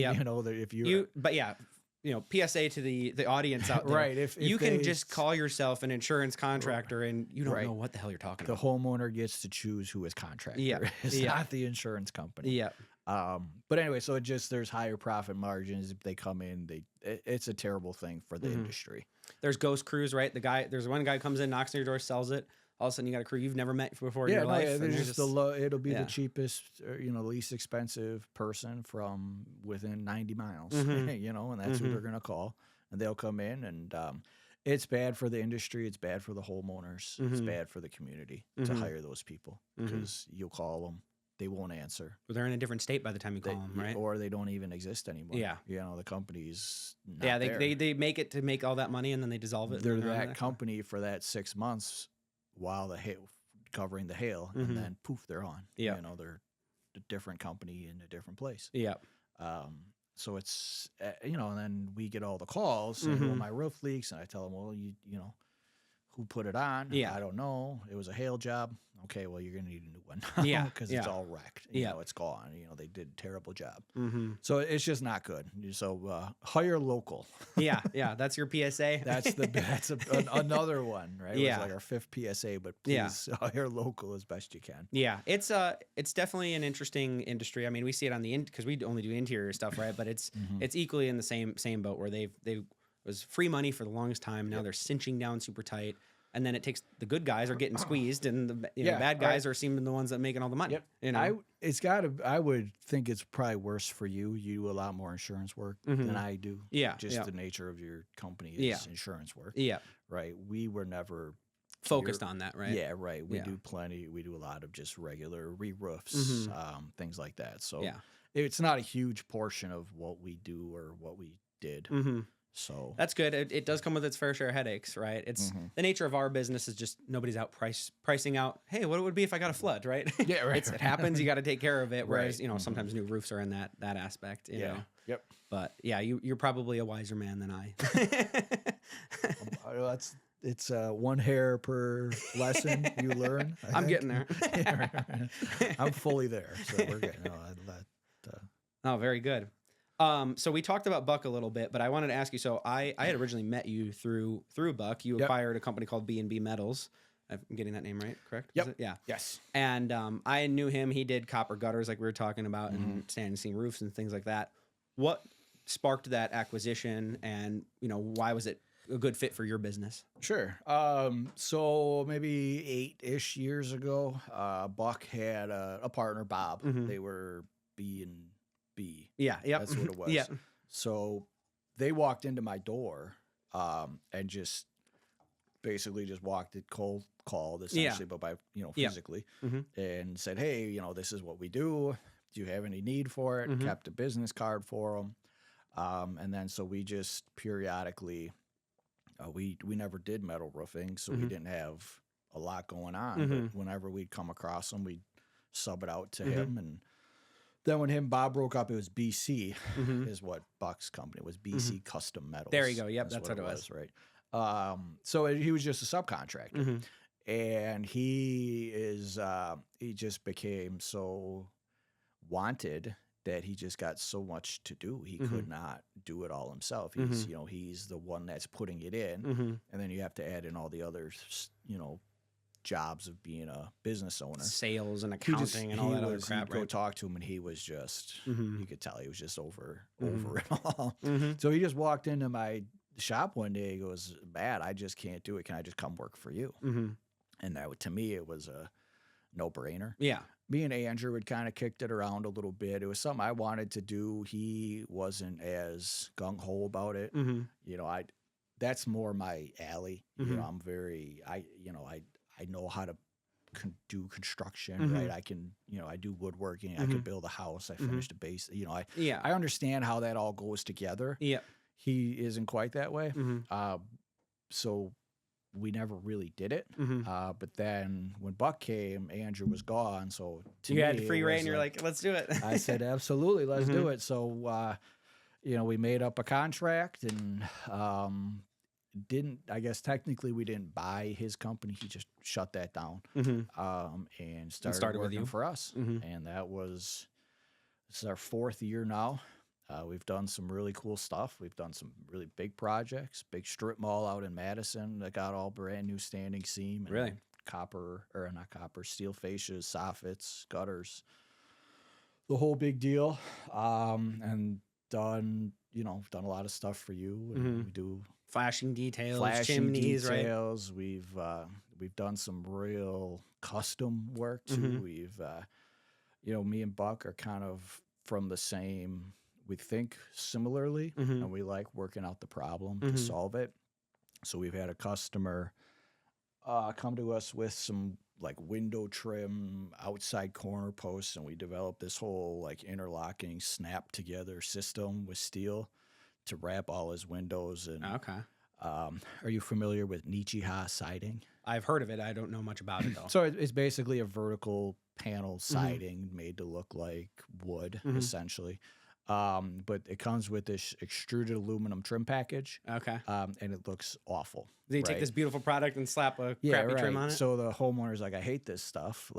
PSA to the audience out there. Right. If you can just call yourself an insurance contractor and you don't know what the hell you're talking about. The homeowner gets to choose who his contractor is. It's not the insurance company. Yeah. But anyway, so there's higher profit margins. If they come in, it's a terrible thing for the industry. There's ghost crews, right? There's one guy comes in, knocks on your door, sells it. All of a sudden, you got a crew you've never met before in your life. Yeah, there's just it'll be the cheapest, least expensive person from within 90 miles, and that's who they're going to call. And they'll come in, and it's bad for the industry. It's bad for the homeowners. It's bad for the community to hire those people because you'll call them. They won't answer. They're in a different state by the time you call them, right? Or they don't even exist anymore. Yeah. The company's not there. They make it to make all that money, and then they dissolve it. They're that company for that 6 months while the hail, covering the hail, and then poof, they're on. Yeah. They're a different company in a different place. Yeah. So it's, and then we get all the calls saying, well, my roof leaks. And I tell them, well, who put it on? Yeah. I don't know. It was a hail job. Okay, well, you're going to need a new one. Yeah. Because it's all wrecked. It's gone. They did a terrible job. So it's just not good. So hire local. Yeah. That's your PSA. That's another one, right? Yeah. It was like our 5th PSA, but please hire local as best you can. Yeah. It's definitely an interesting industry. I mean, we see it on the because we only do interior stuff, right? But it's equally in the same boat where they was free money for the longest time. Now they're cinching down super tight. And then it takes the good guys are getting squeezed, and the bad guys are seeming the ones that are making all the money. Yep. I would think it's probably worse for you. You do a lot more insurance work than I do. Yeah. Just the nature of your company is insurance work. Yeah. Right. We were never focused on that, right? Yeah. Right. We do plenty. We do a lot of just regular re-roofs, things like that. So it's not a huge portion of what we do or what we did. So that's good. It does come with its fair share of headaches, right? It's the nature of our business is just nobody's out pricing out. Hey, what it would be if I got a flood, right? Yeah, right. It happens. You got to take care of it. Whereas sometimes new roofs are in that aspect. You know? Yep. But you're probably a wiser man than I. It's one hair per lesson you learn. I'm getting there. I'm fully there, so we're getting. Oh, very good. So we talked about Buck a little bit, but I wanted to ask you. So I had originally met you through Buck. You acquired a company called B&B Metals. I'm getting that name right, correct? Yep. Yeah. Yes. And I knew him. He did copper gutters, like we were talking about, and standing seam roofs and things like that. What sparked that acquisition, and why was it a good fit for your business? Sure. So maybe 8-ish years ago, Buck had a partner, Bob. They were B&B. Yeah. Yep. That's what it was. Yeah. So they walked into my door and just basically just walked it called essentially, but by physically, and said, hey, this is what we do. Do you have any need for it? Kept a business card for them. And then so we just periodically, we never did metal roofing, so we didn't have a lot going on. But whenever we'd come across them, we'd sub it out to him. And then when him and Bob broke up, it was BC is what Buck's company was, BC Custom Metals. There you go. Yep, that's what it was. Right. So he was just a subcontractor. And he just became so wanted that he just got so much to do. He could not do it all himself. He's, he's the one that's putting it in. And then you have to add in all the other, jobs of being a business owner. Sales and accounting and all that other crap, Go talk to him and he was just, you could tell he was just over it all. So he just walked into my shop one day. He goes, Matt, I just can't do it. Can I just come work for you? And that, to me, it was a no-brainer. Yeah. Me and Andrew had kind of kicked it around a little bit. It was something I wanted to do. He wasn't as gung-ho about it. That's more my alley. I'm very, I know how to do construction, right? I can, I do woodworking. I can build a house. I finished a base. I understand how that all goes together. Yeah. He isn't quite that way. So we never really did it. But then when Buck came, Andrew was gone. So you had free reign. You're like, let's do it. I said, absolutely, let's do it. So, we made up a contract and I guess technically we didn't buy his company. He just shut that down and started working with for us. And this is our 4th year now. We've done some really cool stuff. We've done some really big projects, big strip mall out in Madison that got all brand new standing seam. And steel fascias, soffits, gutters, the whole big deal. And done a lot of stuff for you. And we do flashing details, chimneys, right? We've done some real custom work too. We've, me and Buck are kind of from the same. We think similarly, and we like working out the problem to solve it. So we've had a customer come to us with some like window trim, outside corner posts, and we developed this whole like interlocking snap together system with steel to wrap all his windows. And are you familiar with Nichiha siding? I've heard of it. I don't know much about it though. So it's basically a vertical panel siding made to look like wood, essentially. But it comes with this extruded aluminum trim package. Okay. And it looks awful. Then you take this beautiful product and slap a crappy trim on it? So the homeowner's like, I hate this stuff.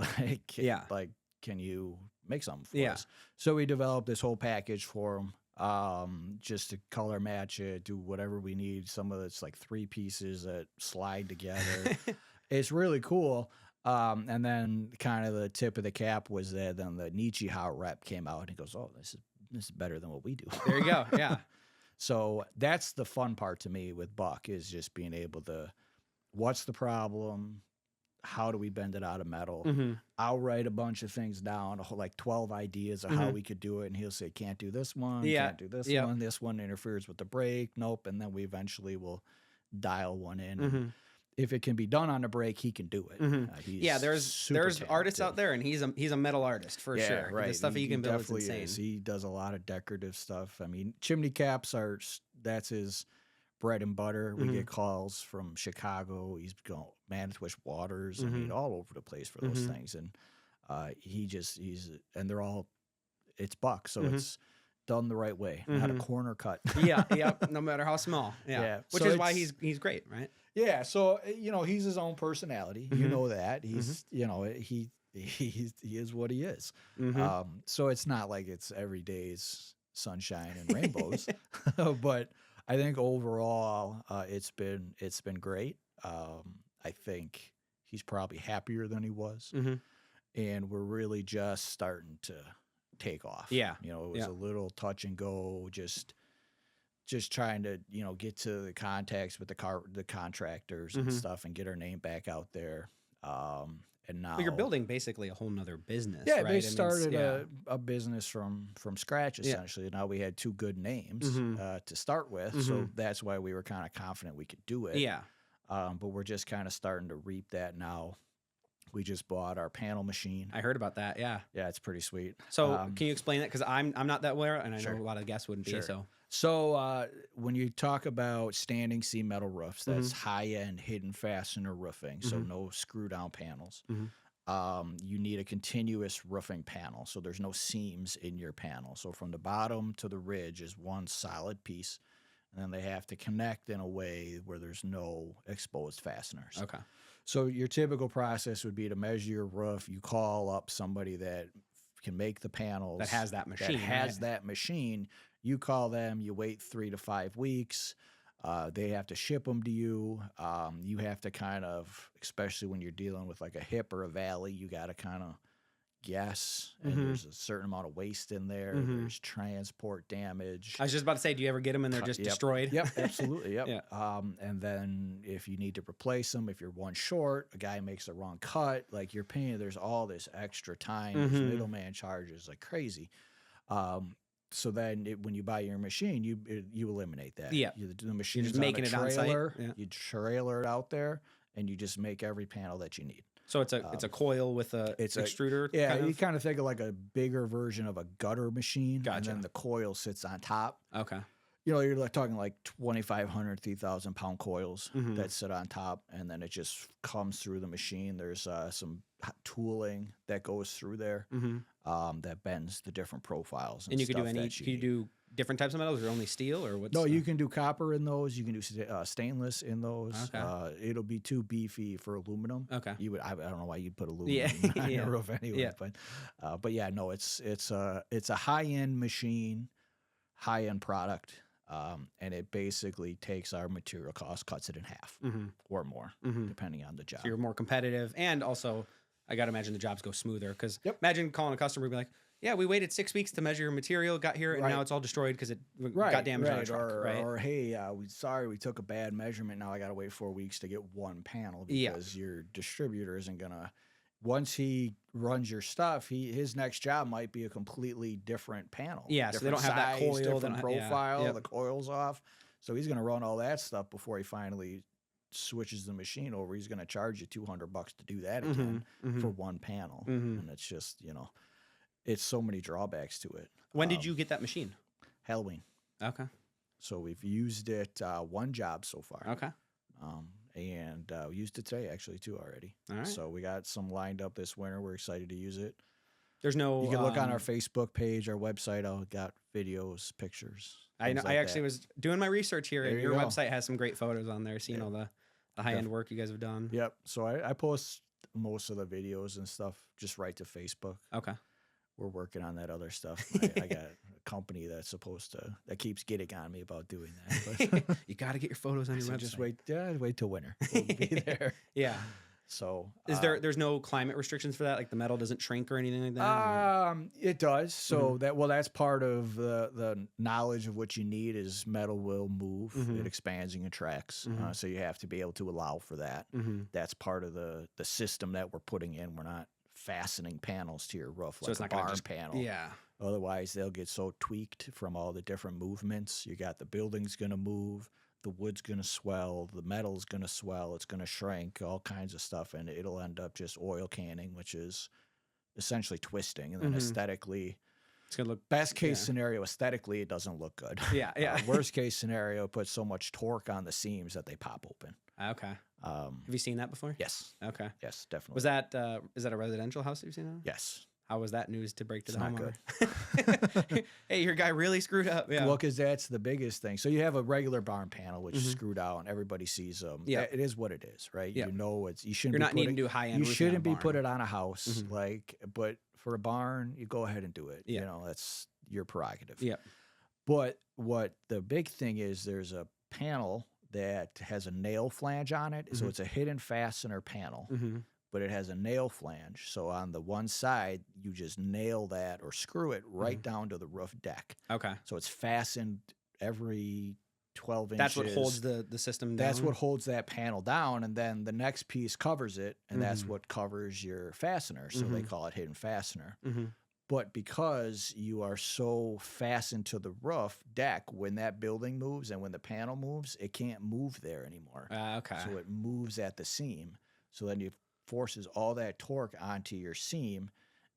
Can you make something for us? So we developed this whole package for them, just to color match it, do whatever we need. Some of it's like 3 pieces that slide together. It's really cool. And then kind of the tip of the cap was that then the Nichiha rep came out and he goes, oh, this is better than what we do. There you go. Yeah. So that's the fun part to me with Buck is just being able to, what's the problem? How do we bend it out of metal? I'll write a bunch of things down, like 12 ideas of how we could do it. And he'll say, can't do this one. Can't do this one. This one interferes with the brake. Nope. And then we eventually will dial one in. If it can be done on a brake, he can do it. There's artists out there, and he's a metal artist for sure. Right. The stuff he can build is insane. He does a lot of decorative stuff. I mean, chimney caps that's his bread and butter. We get calls from Chicago. He's going Manitowish Waters. I mean, all over the place for those things. And and they're all, it's Buck, so it's done the right way, not a corner cut. No matter how small. Which is why he's great, right? Yeah, so he's his own personality. You know that he's he is what he is. So it's not like it's every day's sunshine and rainbows, but I think overall it's been great. I think he's probably happier than he was, and we're really just starting to take off. It was a little touch and go, just trying to get to the contacts with the contractors and stuff and get our name back out there. And now you're building basically a whole nother business. Yeah, right? They started a business from scratch essentially. Now we had 2 good names to start with, so that's why we were kind of confident we could do it. But we're just kind of starting to reap that now. We just bought our panel machine. I heard about that. Yeah, it's pretty sweet. So can you explain it? Because I'm not that aware, and I know a lot of guests wouldn't be. So when you talk about standing seam metal roofs, that's high-end hidden fastener roofing, so no screw-down panels. you need a continuous roofing panel. So there's no seams in your panel. So from the bottom to the ridge is one solid piece. And then they have to connect in a way where there's no exposed fasteners. Okay. So your typical process would be to measure your roof. You call up somebody that can make the panels. That has that machine. That machine. You call them. You wait 3 to 5 weeks. They have to ship them to you. You have to kind of, especially when you're dealing with like a hip or a valley, you got to kind of guess. And there's a certain amount of waste in there. There's transport damage. I was just about to say, do you ever get them and they're just destroyed? Yep, absolutely. Yep. Yeah. And then if you need to replace them, if you're one short, a guy makes the wrong cut, like you're paying, there's all this extra time, there's middleman charges like crazy. So then when you buy your machine, you eliminate that. Yeah. The machine is making it on site. Yeah. You trailer it out there and you just make every panel that you need. So it's a coil with an extruder? You kind of think of like a bigger version of a gutter machine. Gotcha. And then the coil sits on top. Okay. You're like talking like 2,500, 3,000 pound coils that sit on top, and then it just comes through the machine. There's some tooling that goes through there that bends the different profiles. And you can stuff can you do different types of metals, or only steel, or what's? No, you can do copper in those. You can do stainless in those. Okay. It'll be too beefy for aluminum. Okay. I don't know why you'd put aluminum on your roof anyway. Yeah. But yeah, no, it's a high end machine, high end product. And it basically takes our material cost, cuts it in half or more, depending on the job. So you're more competitive, and also I got to imagine the jobs go smoother, because imagine calling a customer and be like, yeah, we waited 6 weeks to measure your material, got here, and now it's all destroyed because it got damaged on a truck, or hey, we took a bad measurement, now I got to wait 4 weeks to get one panel because your distributor isn't going to, once he runs your stuff, his next job might be a completely different panel. Yeah, so they don't have that coil, different profile, the coil's off. So he's going to run all that stuff before he finally switches the machine over. He's going to charge you $200 to do that again for one panel. And it's just, it's so many drawbacks to it. When did you get that machine? Halloween. Okay. So we've used it one job so far. Okay. And we used it today actually too already. All right. So we got some lined up this winter. We're excited to use it. There's no. You can look on our Facebook page, our website. I got videos, pictures. I know. I actually was doing my research here, and your website has some great photos on there. Seeing all the high end work you guys have done. Yep. So I post most of the videos and stuff just right to Facebook. Okay. We're working on that other stuff. I got a company that keeps getting on me about doing that. But you got to get your photos on your website. Just wait till winter. We'll be there. Yeah. So there's no climate restrictions for that? Like the metal doesn't shrink or anything like that? It does. So that's part of the knowledge of what you need is metal will move. It expands and contracts. So you have to be able to allow for that. That's part of the system that we're putting in. We're not fastening panels to your roof like a barn panel. Yeah. Otherwise, they'll get so tweaked from all the different movements. You got the building's going to move, the wood's going to swell, the metal's going to swell, it's going to shrink, all kinds of stuff, and it'll end up just oil canning, which is essentially twisting. And then aesthetically, it's going to look best case scenario, aesthetically, it doesn't look good. Yeah, yeah. Worst case scenario, put so much torque on the seams that they pop open. Okay. Have you seen that before? Yes. Okay. Yes, definitely. Was that is that a residential house that you've seen that? Yes. How was that news to break to the not homeowner? Good. Hey, your guy really screwed up. Yeah. Well, because that's the biggest thing. So you have a regular barn panel, which is screwed out, and everybody sees them. Yeah. It is what it is, right? Yeah. You shouldn't. You're not needing to do high end. You shouldn't be put it on a house, but for a barn, you go ahead and do it. Yeah. That's your prerogative. Yeah. But what the big thing is, there's a panel that has a nail flange on it. So it's a hidden fastener panel, but it has a nail flange. So on the one side, you just nail that or screw it right down to the roof deck. Okay. So it's fastened every 12 inches. That's what holds the system down? That's what holds that panel down. And then the next piece covers it, and that's what covers your fastener. So they call it hidden fastener. But because you are so fastened to the roof deck, when that building moves and when the panel moves, it can't move there anymore. Okay. So it moves at the seam. So then it forces all that torque onto your seam,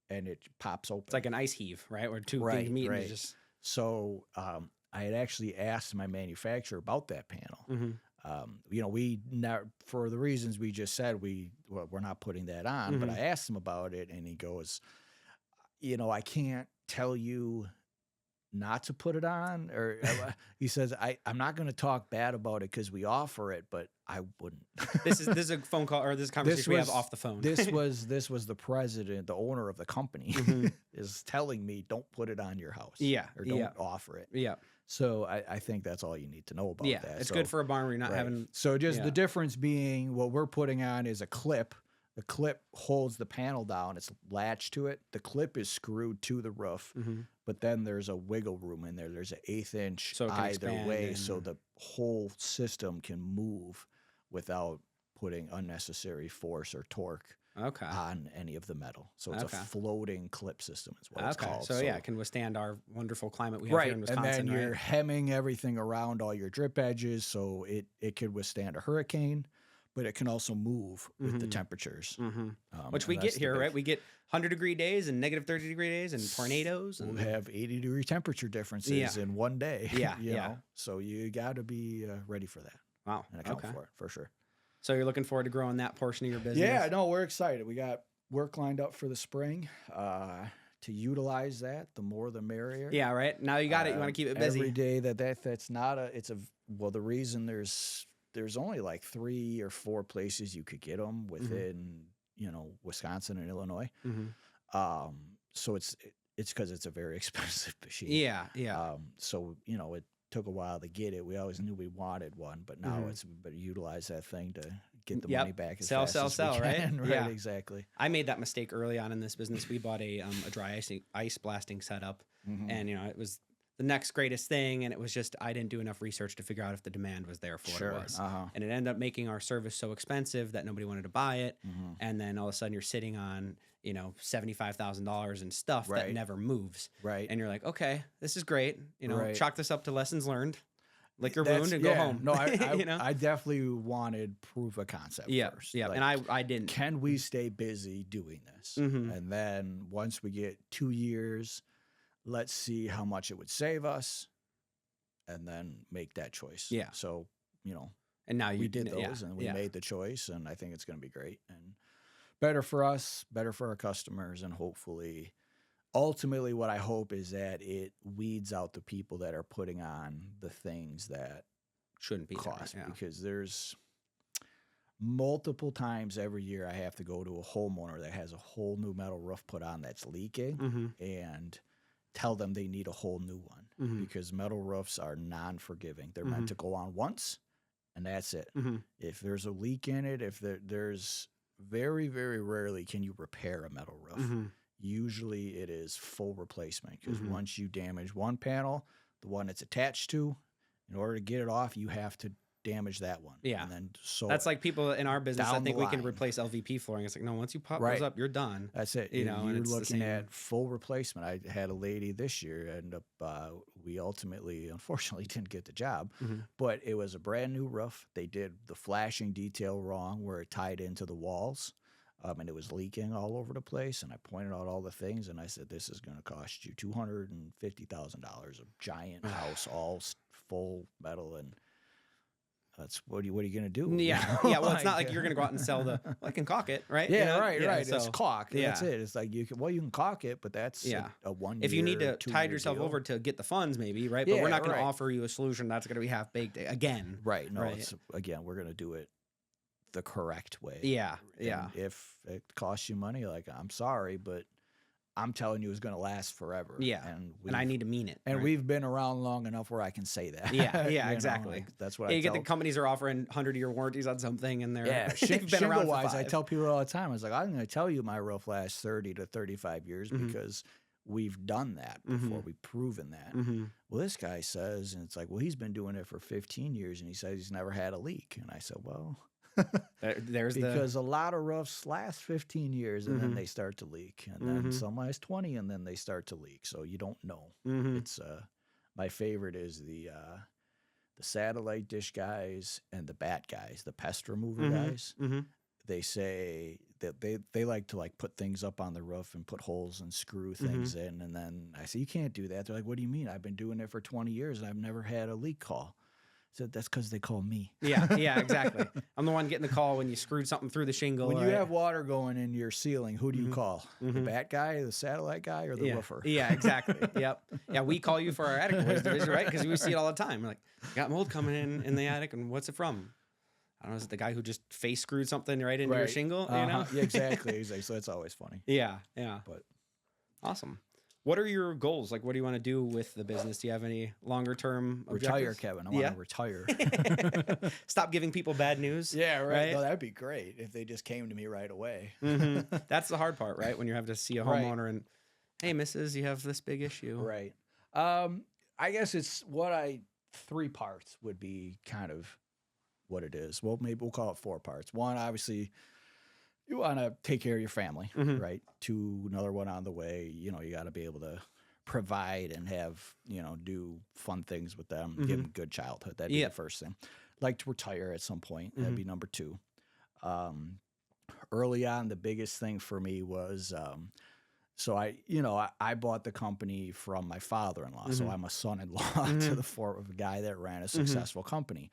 and it pops open. It's like an ice heave, right? Where two things meet and just... So I had actually asked my manufacturer about that panel. We not, for the reasons we just said, we're not putting that on. But I asked him about it, and he goes, I can't tell you not to put it on, or he says, I'm not going to talk bad about it because we offer it, but I wouldn't. This is a phone call, or this conversation we have off the phone. This was the president, the owner of the company, is telling me don't put it on your house. Yeah. Or don't offer it. Yeah. So I think that's all you need to know about that. It's good for a barn where you're not having. So just the difference being what we're putting on is a clip. The clip holds the panel down. It's latched to it. The clip is screwed to the roof, but then there's a wiggle room in there. There's an 1/8 inch either way, so the whole system can move without putting unnecessary force or torque on any of the metal. So it's a floating clip system is what it's called. So it can withstand our wonderful climate we have here in Wisconsin. And then you're hemming everything around all your drip edges, so it could withstand a hurricane. But it can also move with the temperatures. Which we get here, right? We get 100-degree days and negative 30-degree days and tornadoes. We have 80-degree temperature differences in one day. You know? So you got to be ready for that. Wow. And account for it, for sure. So you're looking forward to growing that portion of your business? Yeah, no, we're excited. We got work lined up for the spring to utilize that. The more, the merrier. Yeah, right? Now you got it. You want to keep it busy. Every day that's not the reason there's only like 3 or 4 places you could get them within, Wisconsin and Illinois. So it's because it's a very expensive machine. Yeah. So, it took a while to get it. We always knew we wanted one, but now it's better utilize that thing to get the money back as fast as we can. Right? Right, exactly. I made that mistake early on in this business. We bought a dry ice blasting setup, and it was the next greatest thing, and it was just I didn't do enough research to figure out if the demand was there for what it was. And it ended up making our service so expensive that nobody wanted to buy it, and then all of a sudden you're sitting on $75,000 in stuff that never moves, and you're like, okay, this is great, chalk this up to lessons learned, lick your wound and go home. No, I definitely wanted proof of concept first. Like, and I didn't. Can we stay busy doing this? And then once we get 2 years, let's see how much it would save us, and then make that choice. Yeah. So, and now we did those, and we made the choice, and I think it's going to be great and better for us, better for our customers, and hopefully, ultimately, what I hope is that it weeds out the people that are putting on the things that shouldn't be cost, there, because there's multiple times every year I have to go to a homeowner that has a whole new metal roof put on that's leaking, and tell them they need a whole new one, because metal roofs are non-forgiving. They're meant to go on once, and that's it. If there's a leak in it, if there's very, very rarely can you repair a metal roof. Usually it is full replacement, because once you damage one panel, the one it's attached to, in order to get it off, you have to damage that one. Yeah. And then that's like people in our business that think we can replace LVP flooring. It's like, no, once you pop those up, you're done. That's it. You're looking at full replacement. I had a lady this year, and we ultimately, unfortunately, didn't get the job, but it was a brand new roof. They did the flashing detail wrong where it tied into the walls. And it was leaking all over the place. And I pointed out all the things, and I said, this is going to cost you $250,000, a giant house, all full metal. And that's what are you going to do? Yeah. Yeah. Well, it's not like you're going to go out and sell I can caulk it, right? Yeah, right. So, it's caulk. That's it. It's like you can caulk it, but that's a 1 year. If you need to tide yourself over to get the funds, maybe, right? But we're not going to offer you a solution that's going to be half baked again. Right. No, it's we're going to do it the correct way. Yeah. And if it costs you money, I'm sorry, but I'm telling you it's going to last forever. Yeah. And I need to mean it. And we've been around long enough where I can say that. Yeah, exactly. That's what I you get the companies are offering 100-year warranties on something, and they're been around for 5. I tell people all the time, I was like, I'm going to tell you my roof lasts 30 to 35 years because we've done that before. We've proven that. Well, this guy says, and it's like, well, he's been doing it for 15 years, and he says he's never had a leak. And I said, well, because a lot of roofs last 15 years and then they start to leak, and then some last 20 and then they start to leak. So you don't know. It's my favorite is the satellite dish guys and the bat guys, the pest remover guys. They say that they like to put things up on the roof and put holes and screw things in, and then I say, you can't do that. They're like, what do you mean? I've been doing it for 20 years and I've never had a leak call. said, that's because they call me. Yeah, exactly. I'm the one getting the call when you screwed something through the shingle. When you have water going in your ceiling, who do you call? Mm-hmm. The bat guy, the satellite guy, or the roofer? Yeah, exactly. Yep. Yeah, we call you for our attic noise division, right? Because we see it all the time. We're like, got mold coming in the attic, and what's it from? I don't know, is it the guy who just face screwed something right into your shingle? You know? Yeah, exactly. So it's always funny. Yeah. But Awesome. What are your goals? Like, what do you want to do with the business? Do you have any longer term retire, Kevin? I want to retire. Stop giving people bad news. Yeah, right. No, that'd be great if they just came to me right away. That's the hard part, right? When you have to see a homeowner and, hey, missus, you have this big issue. Right. I guess it's 3 parts would be kind of what it is. Well, maybe we'll call it 4 parts. One, obviously, you want to take care of your family, right? 2, another one on the way. You know, you got to be able to provide and have, do fun things with them, give them good childhood. That'd be the first thing. Like to retire at some point. That'd be number 2. Early on, the biggest thing for me was, so I bought the company from my father-in-law. So I'm a son-in-law to the guy that ran a successful company.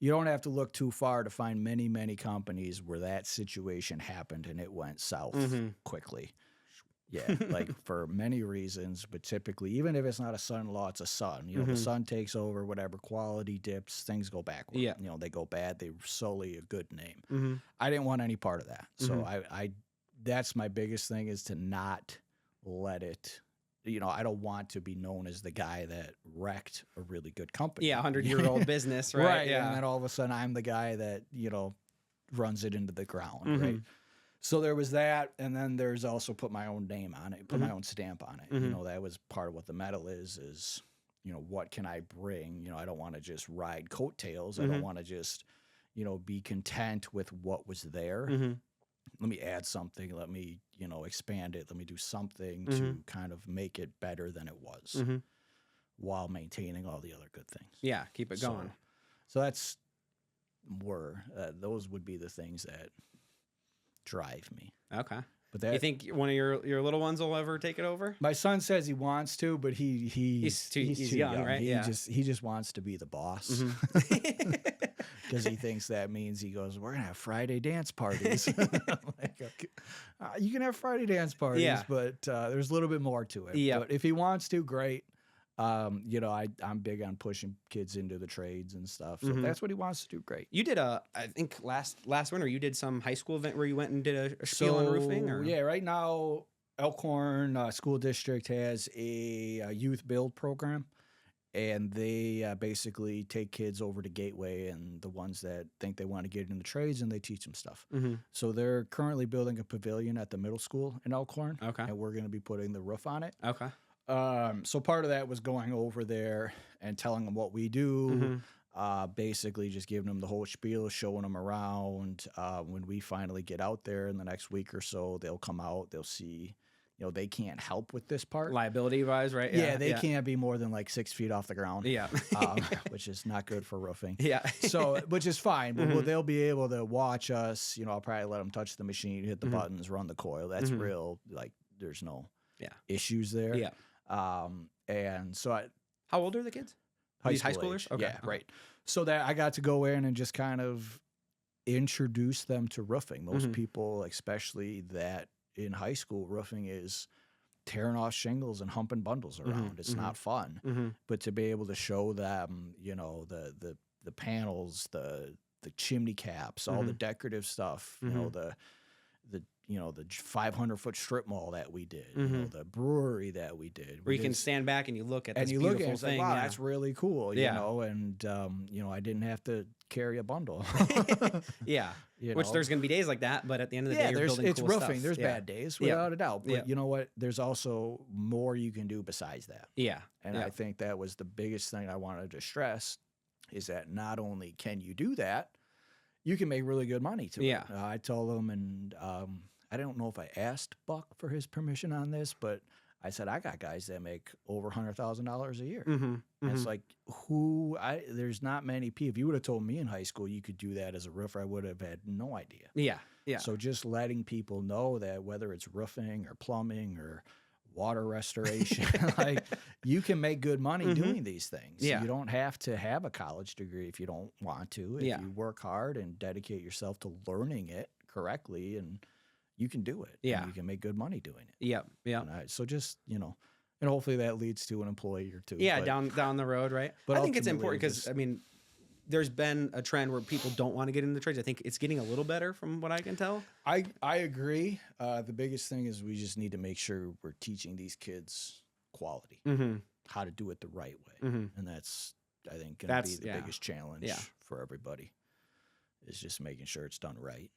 You don't have to look too far to find many, many companies where that situation happened and it went south quickly. Yeah, like for many reasons, but typically, even if it's not a son-in-law, it's a son. The son takes over, whatever, quality dips, things go backward. Yeah. They go bad, they sully a good name. I didn't want any part of that. So I that's my biggest thing, is to not let it, I don't want to be known as the guy that wrecked a really good company. Yeah, 100-year-old business, right? Right. Yeah. And then all of a sudden I'm the guy that, runs it into the ground, right? So there was that, and then there's also put my own name on it, put my own stamp on it. That was part of what the medal is, what can I bring? I don't want to just ride coattails. I don't want to just, be content with what was there. Let me add something. Let me, expand it. Let me do something to kind of make it better than it was while maintaining all the other good things. Yeah, keep it going. So that's those would be the things that drive me. Okay. But you think one of your little ones will ever take it over? My son says he wants to, but he's too young, right? He just wants to be the boss. Because he thinks that means he goes, we're going to have Friday dance parties. Like, okay. You can have Friday dance parties, but there's a little bit more to it. Yeah. But if he wants to, great. I'm big on pushing kids into the trades and stuff. So if that's what he wants to do, great. You did I think last winter, you did some high school event where you went and did a spiel on roofing? Or? Yeah, right now, Elkhorn School District has a youth build program. And they basically take kids over to Gateway and the ones that think they want to get into the trades, and they teach them stuff. So they're currently building a pavilion at the middle school in Elkhorn. Okay. And we're going to be putting the roof on it. Okay. So part of that was going over there and telling them what we do, basically just giving them the whole spiel, showing them around. When we finally get out there in the next week or so, they'll come out, they'll see. They can't help with this part. Liability-wise, right? Yeah, they can't be more than like 6 feet off the ground. Yeah. Which is not good for roofing. Yeah. So, which is fine, but they'll be able to watch us. I'll probably let them touch the machine, hit the buttons, run the coil. That's real, like, there's no issues there. Yeah. And so how old are the kids? High schoolers? Okay. Yeah, right. So that I got to go in and just kind of introduce them to roofing. Most people, especially that in high school, roofing is tearing off shingles and humping bundles around. It's not fun. But to be able to show them, the panels, the chimney caps, all the decorative stuff, the 500-foot strip mall that we did, the brewery that we did. Where you can stand back and you look at this and beautiful it's thing. Like, wow, that's really cool, you know, and, I didn't have to carry a bundle. Yeah. Which there's going to be days like that, but at the end of the day, you're building it's cool roofing. stuff. There's bad days, without a doubt. But you know what? There's also more you can do besides that. Yeah. And I think that was the biggest thing I wanted to stress, is that not only can you do that, you can make really good money too. Yeah. I told them, and I don't know if I asked Buck for his permission on this, but I said, I got guys that make over $100,000 a year. And it's like, there's not many people. If you would have told me in high school you could do that as a roofer, I would have had no idea. Yeah. Yeah. So just letting people know that whether it's roofing or plumbing or water restoration. Like, you can make good money doing these things. Yeah. You don't have to have a college degree if you don't want to. If you work hard and dedicate yourself to learning it correctly, and you can do it. Yeah. And you can make good money doing it. Yep. Yep. So just, and hopefully that leads to an employee or two. Yeah. But, down the road. Right. But I think it's ultimately, important because, I mean, there's been a trend where people don't want to get into the trades. I think it's getting a little better from what I can tell. I agree. The biggest thing is we just need to make sure we're teaching these kids quality, how to do it the right way. And that's, I think, going to be the biggest challenge for everybody, is just making sure it's done right.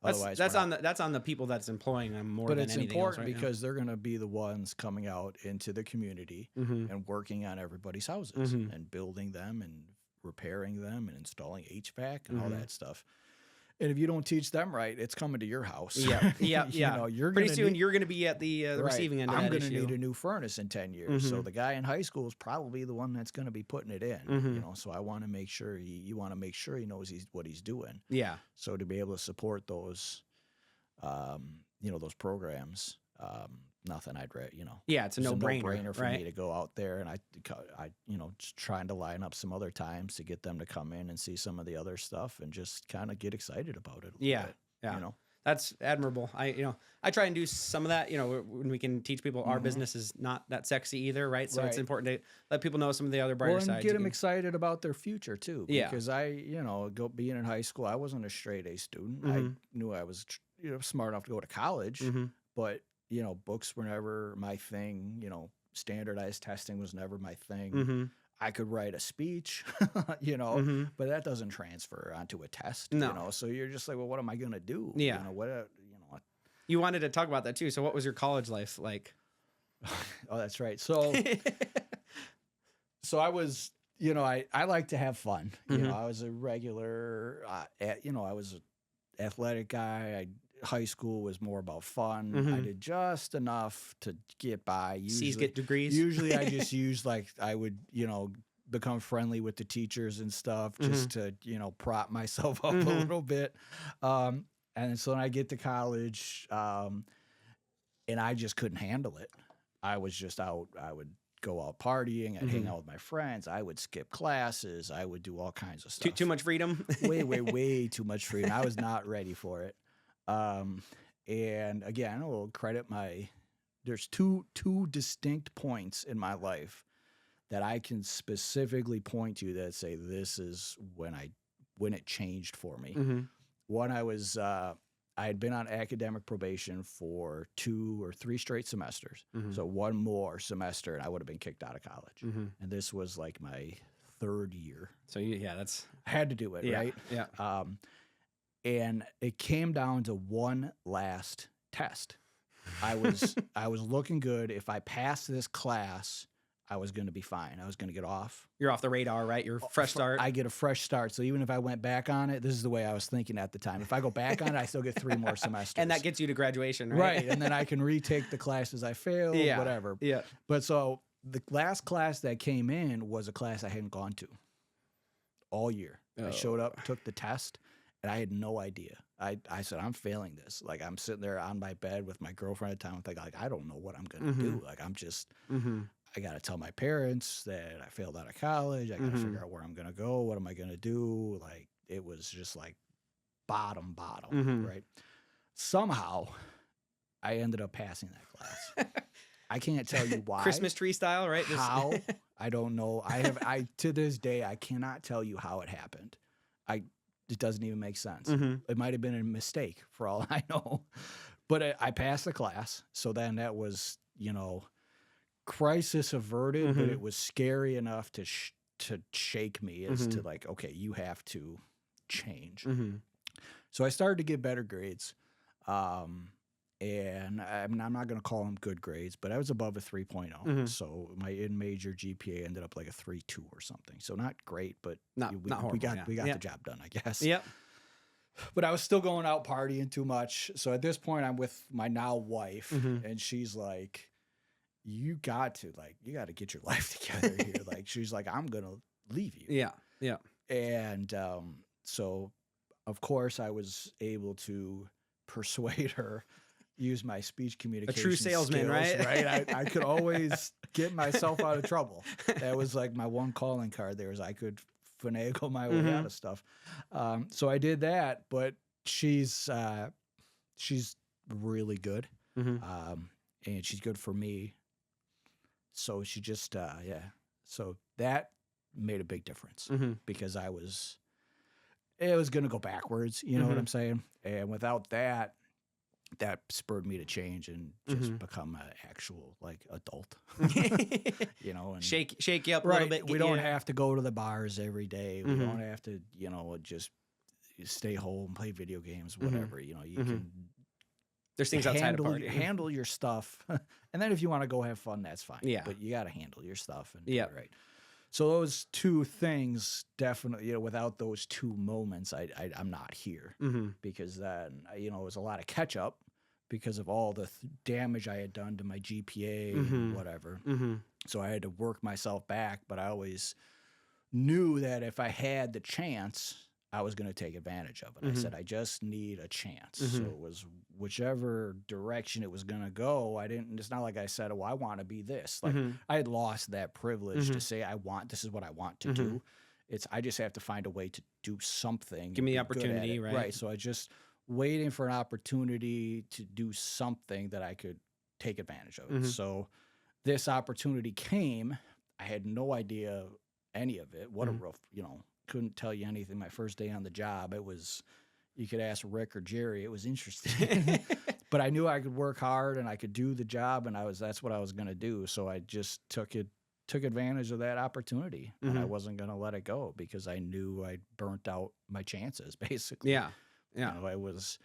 Otherwise, that's on the people that's employing them more than anything else. But it's important because they're going to be the ones coming out into the community and working on everybody's houses and building them and repairing them and installing HVAC and all that stuff. And if you don't teach them right, it's coming to your house. Yeah. You're pretty soon you're going to be at the receiving end of that I'm issue. going to need a new furnace in 10 years. So the guy in high school is probably the one that's going to be putting it in. So I want to make sure you want to make sure he knows what he's doing. Yeah. So to be able to support those, those programs, nothing I'd read, Yeah, it's a no-brainer for me to go out there, and I just trying to line up some other times to get them to come in and see some of the other stuff and just kind of get excited about it. Yeah. That's admirable. I try and do some of that, when we can teach people our business is not that sexy either, right? So it's important to let people know some of the other brighter sides. And get them excited about their future too. Because being in high school, I wasn't a straight A student. I knew I was smart enough to go to college, but books were never my thing. Standardized testing was never my thing. I could write a speech, but that doesn't transfer onto a test. So you're just like, well, what am I going to do? Yeah. You wanted to talk about that too. So what was your college life like? Oh, that's right. So, I was, I like to have fun. I was a regular, I was an athletic guy. High school was more about fun. I did just enough to get by. C's get degrees. Usually I just used I would, become friendly with the teachers and stuff just to, prop myself up a little bit. And so when I get to college, and I just couldn't handle it. I was just out. I would go out partying. I'd hang out with my friends. I would skip classes. I would do all kinds of stuff. Too much freedom? way too much freedom. I was not ready for it. And again, I will credit there's two distinct points in my life that I can specifically point to that say this is when it changed for me. One, I had been on academic probation for 2 or 3 straight semesters. So one more semester and I would have been kicked out of college. And this was like my 3rd year. So I had to do it, right? Yeah. And it came down to one last test. I was looking good. If I passed this class, I was going to be fine. I was going to get off. You're off the radar, right? You're fresh start. I get a fresh start. So even if I went back on it, this is the way I was thinking at the time. If I go back on it, I still get 3 more semesters. And that gets you to graduation, right? Right. And then I can retake the classes I failed, whatever. Yeah. But so the last class that came in was a class I hadn't gone to all year. I showed up, took the test. And I had no idea. I said, I'm failing this. Like, I'm sitting there on my bed with my girlfriend at the time. I'm thinking, I don't know what I'm going to do. Like, I'm just, I got to tell my parents that I failed out of college. I got to figure out where I'm going to go. What am I going to do? Like, it was just like bottom, right? Somehow, I ended up passing that class. I can't tell you why. Christmas tree style, right? How? I don't know. I to this day, I cannot tell you how it happened. It doesn't even make sense. It might have been a mistake for all I know. But I passed the class. So then that was, crisis averted, but it was scary enough to shake me as to like, okay, you have to change. So I started to get better grades. And I'm not going to call them good grades, but I was above a 3.0. So my in-major GPA ended up like a 3.2 or something. So not great, but not horrible, we got the job done, I guess. Yep. But I was still going out partying too much. So at this point, I'm with my now wife, and she's like, you got to get your life together here. Like, she's like, I'm going to leave you. Yeah. Yeah. And so, of course, I was able to persuade her, use my speech A communication true salesman, skills, right? I could always get myself out of trouble. That was like my one calling card there, is I could finagle my way out of stuff. So I did that, but she's really good. And she's good for me. So she just, so that made a big difference because it was going to go backwards. You know what I'm saying? And without that spurred me to change and just become an actual like adult, you know, and shake you up a little bit. We don't have to go to the bars every day. We don't have to, you know, just stay home, play video games, whatever, you know, you can. There's things outside of party. Handle your stuff. And then if you want to go have fun, that's fine. Yeah. But you got to handle your stuff. And right. So those two things definitely, you know, without those two moments, I'm not here because then, you know, it was a lot of catch up because of all the damage I had done to my GPA and whatever. So I had to work myself back, but I always knew that if I had the chance, I was going to take advantage of it. I said, I just need a chance. So it was whichever direction it was going to go. It's not like I said, oh, I want to be this. Like I had lost that privilege to say, this is what I want to do. I just have to find a way to do something. Give me the opportunity, right? Right. So I just waiting for an opportunity to do something that I could take advantage of it. So this opportunity came. I had no idea any of it. What a rough, you know, couldn't tell you anything. My first day on the job, you could ask Rick or Jerry. It was interesting, but I knew I could work hard and I could do the job, and that's what I was going to do. So I just took advantage of that opportunity, and I wasn't going to let it go because I knew I'd burnt out my chances, basically. Yeah. You know, it was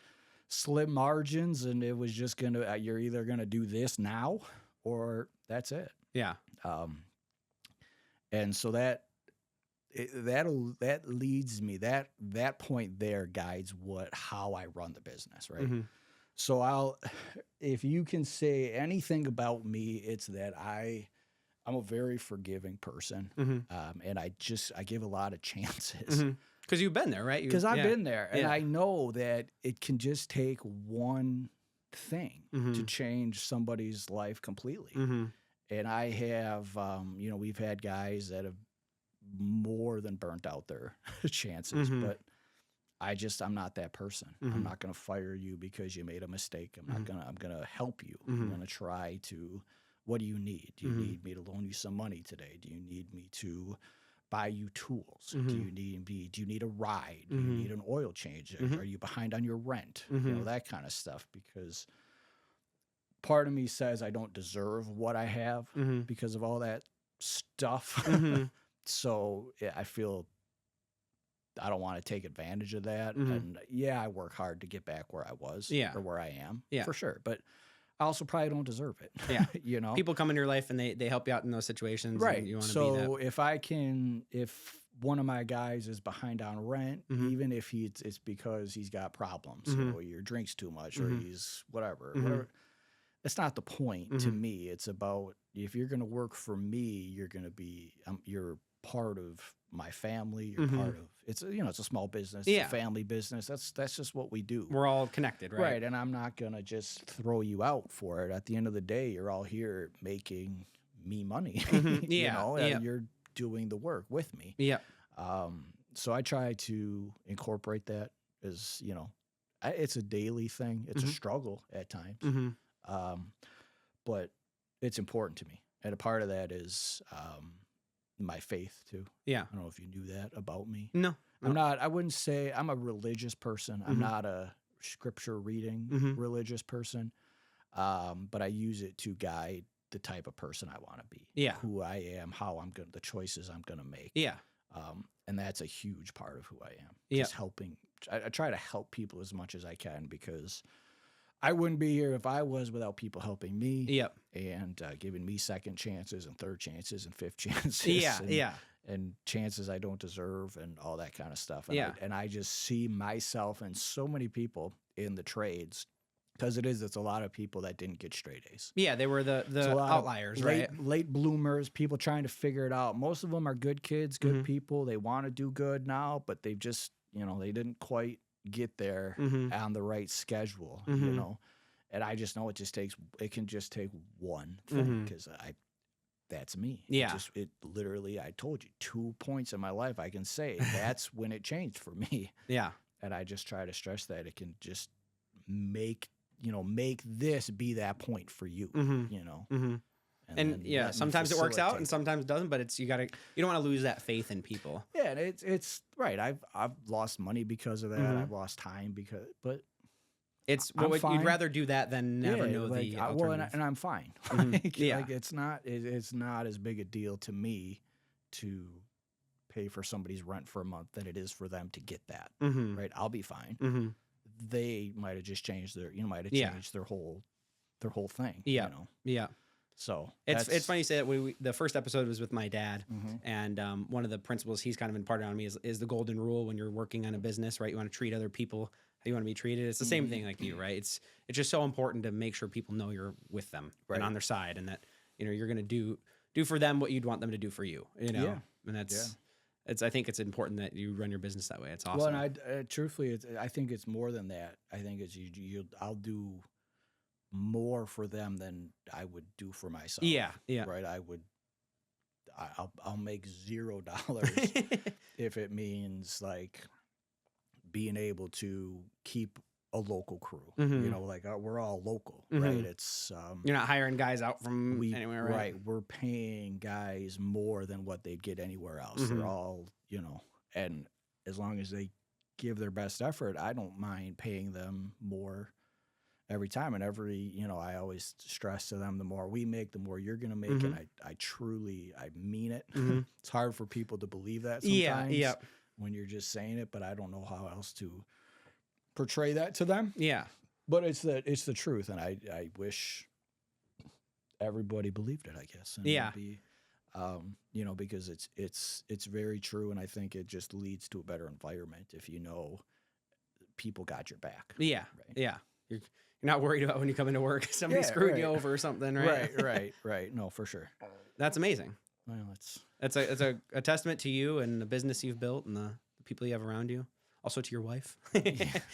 slim margins, and it was just you're either going to do this now or that's it. Yeah. And so that leads me, that point there guides how I run the business, right? So if you can say anything about me, it's that I'm a very forgiving person, and I give a lot of chances. Because you've been there, right? Because I've been there, and I know that it can just take one thing to change somebody's life completely. And I have, you know, we've had guys that have more than burnt out their chances, but I'm not that person. I'm not going to fire you because you made a mistake. I'm going to help you. I'm going to try to, what do you need? Do you need me to loan you some money today? Do you need me to buy you tools? Do you need a ride? Do you need an oil change? Are you behind on your rent? You know, that kind of stuff, because part of me says I don't deserve what I have because of all that stuff. So I feel I don't want to take advantage of that. And I work hard to get back where I was or where I am for sure. But I also probably don't deserve it. Yeah. You know, people come into your life and they help you out in those situations. Right. And you want to be that. If one of my guys is behind on rent, even if it's because he's got problems or he drinks too much or he's whatever. It's not the point to me. It's about, if you're going to work for me, you're going to be, you're part of my family. You're part of, it's a small business, it's a family business. That's just what we do. We're all connected, right? Right. And I'm not going to just throw you out for it. At the end of the day, you're all here making me money. You know, and you're doing the work with me. Yeah. So I try to incorporate that as, you know, it's a daily thing. It's a struggle at times. But it's important to me. And a part of that is my faith too. Yeah. I don't know if you knew that about me. No. I wouldn't say I'm a religious person. I'm not a scripture reading religious person. But I use it to guide the type of person I want to be. Yeah. Who I am, the choices I'm going to make. Yeah. And that's a huge part of who I am. Just helping. I try to help people as much as I can, because I wouldn't be here if I was without people helping me. Yep. And giving me second chances and third chances and fifth chances. Yeah. And chances I don't deserve and all that kind of stuff. And I just see myself and so many people in the trades, because it's a lot of people that didn't get straight A's. Yeah, they were the outliers, right? Late bloomers, people trying to figure it out. Most of them are good kids, good people. They want to do good now, but they've just, they didn't quite get there on the right schedule, And I just know it can just take one thing because that's me. Yeah. It literally, I told you 2 points in my life I can say that's when it changed for me. Yeah. And I just try to stress that it can just make this be that point for you, And sometimes it works out and sometimes it doesn't, but you don't want to lose that faith in people. Yeah. And it's right. I've lost money because of that. I've lost time but it's you'd rather do that than never know the alternative. And I'm fine. It's not as big a deal to me to pay for somebody's rent for a month than it is for them to get that. Right? I'll be fine. They might have just changed their whole thing. Yeah. Yeah. So it's funny you say that. The first episode was with my dad, and one of the principles he's kind of imparted on me is the golden rule when you're working on a business, right? You want to treat other people how you want to be treated. It's the same thing like you, right? It's just so important to make sure people know you're with them and on their side, and that you're going to do for them what you'd want them to do for you. And that's I think it's important that you run your business that way. It's awesome. Well, and truthfully, I think it's more than that. I think it's I'll do more for them than I would do for myself. Yeah. Right. I'll make $0 if it means like being able to keep a local crew. We're all local, right? It's you're not hiring guys out from anywhere, right? Right. We're paying guys more than what they'd get anywhere else. They're all, and as long as they give their best effort, I don't mind paying them more every time. And I always stress to them, the more we make, the more you're going to make. And I truly mean it. It's hard for people to believe that sometimes when you're just saying it, but I don't know how else to portray that to them. Yeah. But it's the truth. And I wish everybody believed it, I guess. And it'd be, because it's very true. And I think it just leads to a better environment if people got your back. Yeah. Right? Yeah. You're not worried about when you come into work, somebody screwed you over or something, right? Right. No, for sure. That's amazing. Well, it's a testament to you and the business you've built and the people you have around you. Also to your wife.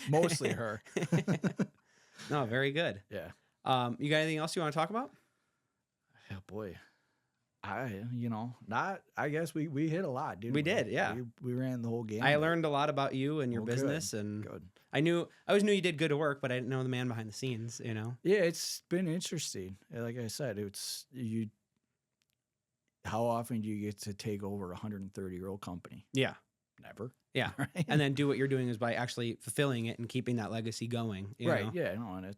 Mostly her. No, very good. Yeah. You got anything else you want to talk about? Oh boy. I guess we hit a lot, didn't we? We did, yeah. We ran the whole game. I learned a lot about you and your business, and good. I always knew you did good work, but I didn't know the man behind the scenes, Yeah, it's been interesting. Like I said, how often do you get to take over a 130-year-old company? Yeah. Never. Yeah. Right? And then do what you're doing is by actually fulfilling it and keeping that legacy going. You know? Yeah. No, and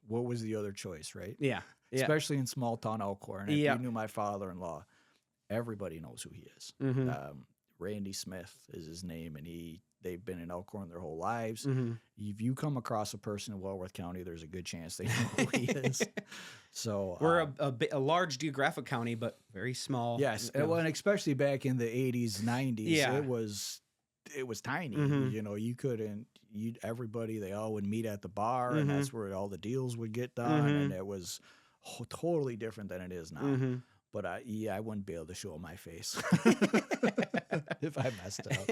what was the other choice, right? Yeah. Especially in small town Elkhorn. If you knew my father-in-law, everybody knows who he is. Randy Smith is his name, and they've been in Elkhorn their whole lives. If you come across a person in Walworth County, there's a good chance they know who he is. So we're a large geographic county, but very small. Yes, and especially back in the 80s, 90s, it was tiny. You couldn't. Everybody, they all would meet at the bar, and that's where all the deals would get done, and it was totally different than it is now. But I wouldn't be able to show my face if I messed up.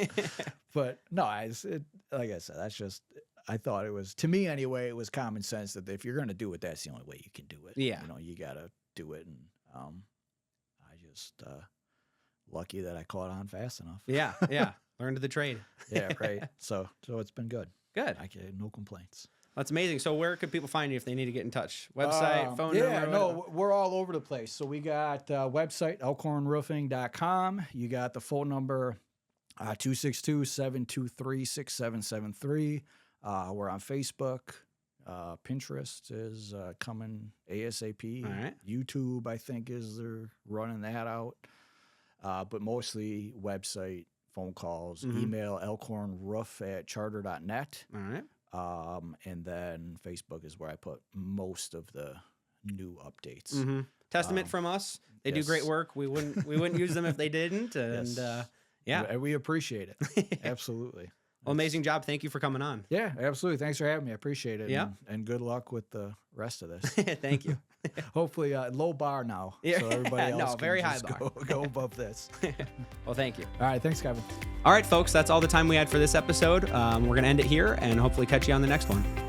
But no, like I said, that's just, I thought it was, to me anyway, it was common sense that if you're going to do it, that's the only way you can do it. Yeah. You got to do it. And I just, lucky that I caught on fast enough. Yeah. Learned the trade. Yeah, right. So it's been good. Good. No complaints. That's amazing. So where could people find you if they need to get in touch? Website, phone number? Yeah, no, we're all over the place. So we got website, elkhornroofing.com. You got the phone number, 262-723-6773. We're on Facebook. Pinterest is coming ASAP. All right. YouTube, I think, they're running that out. But mostly website, phone calls, email elkhornroof@charter.net. All right. And then Facebook is where I put most of the new updates. Testament from us. They do great work. We wouldn't use them if they didn't. And and we appreciate it. Absolutely. Well, amazing job. Thank you for coming on. Yeah, absolutely. Thanks for having me. I appreciate it. Yeah. And good luck with the rest of this. Thank you. Hopefully, low bar now. Yeah. So everybody else can very high just bar. Go above this. Well, thank you. All right. Thanks, Kevin. All right, folks. That's all the time we had for this episode. We're going to end it here and hopefully catch you on the next one.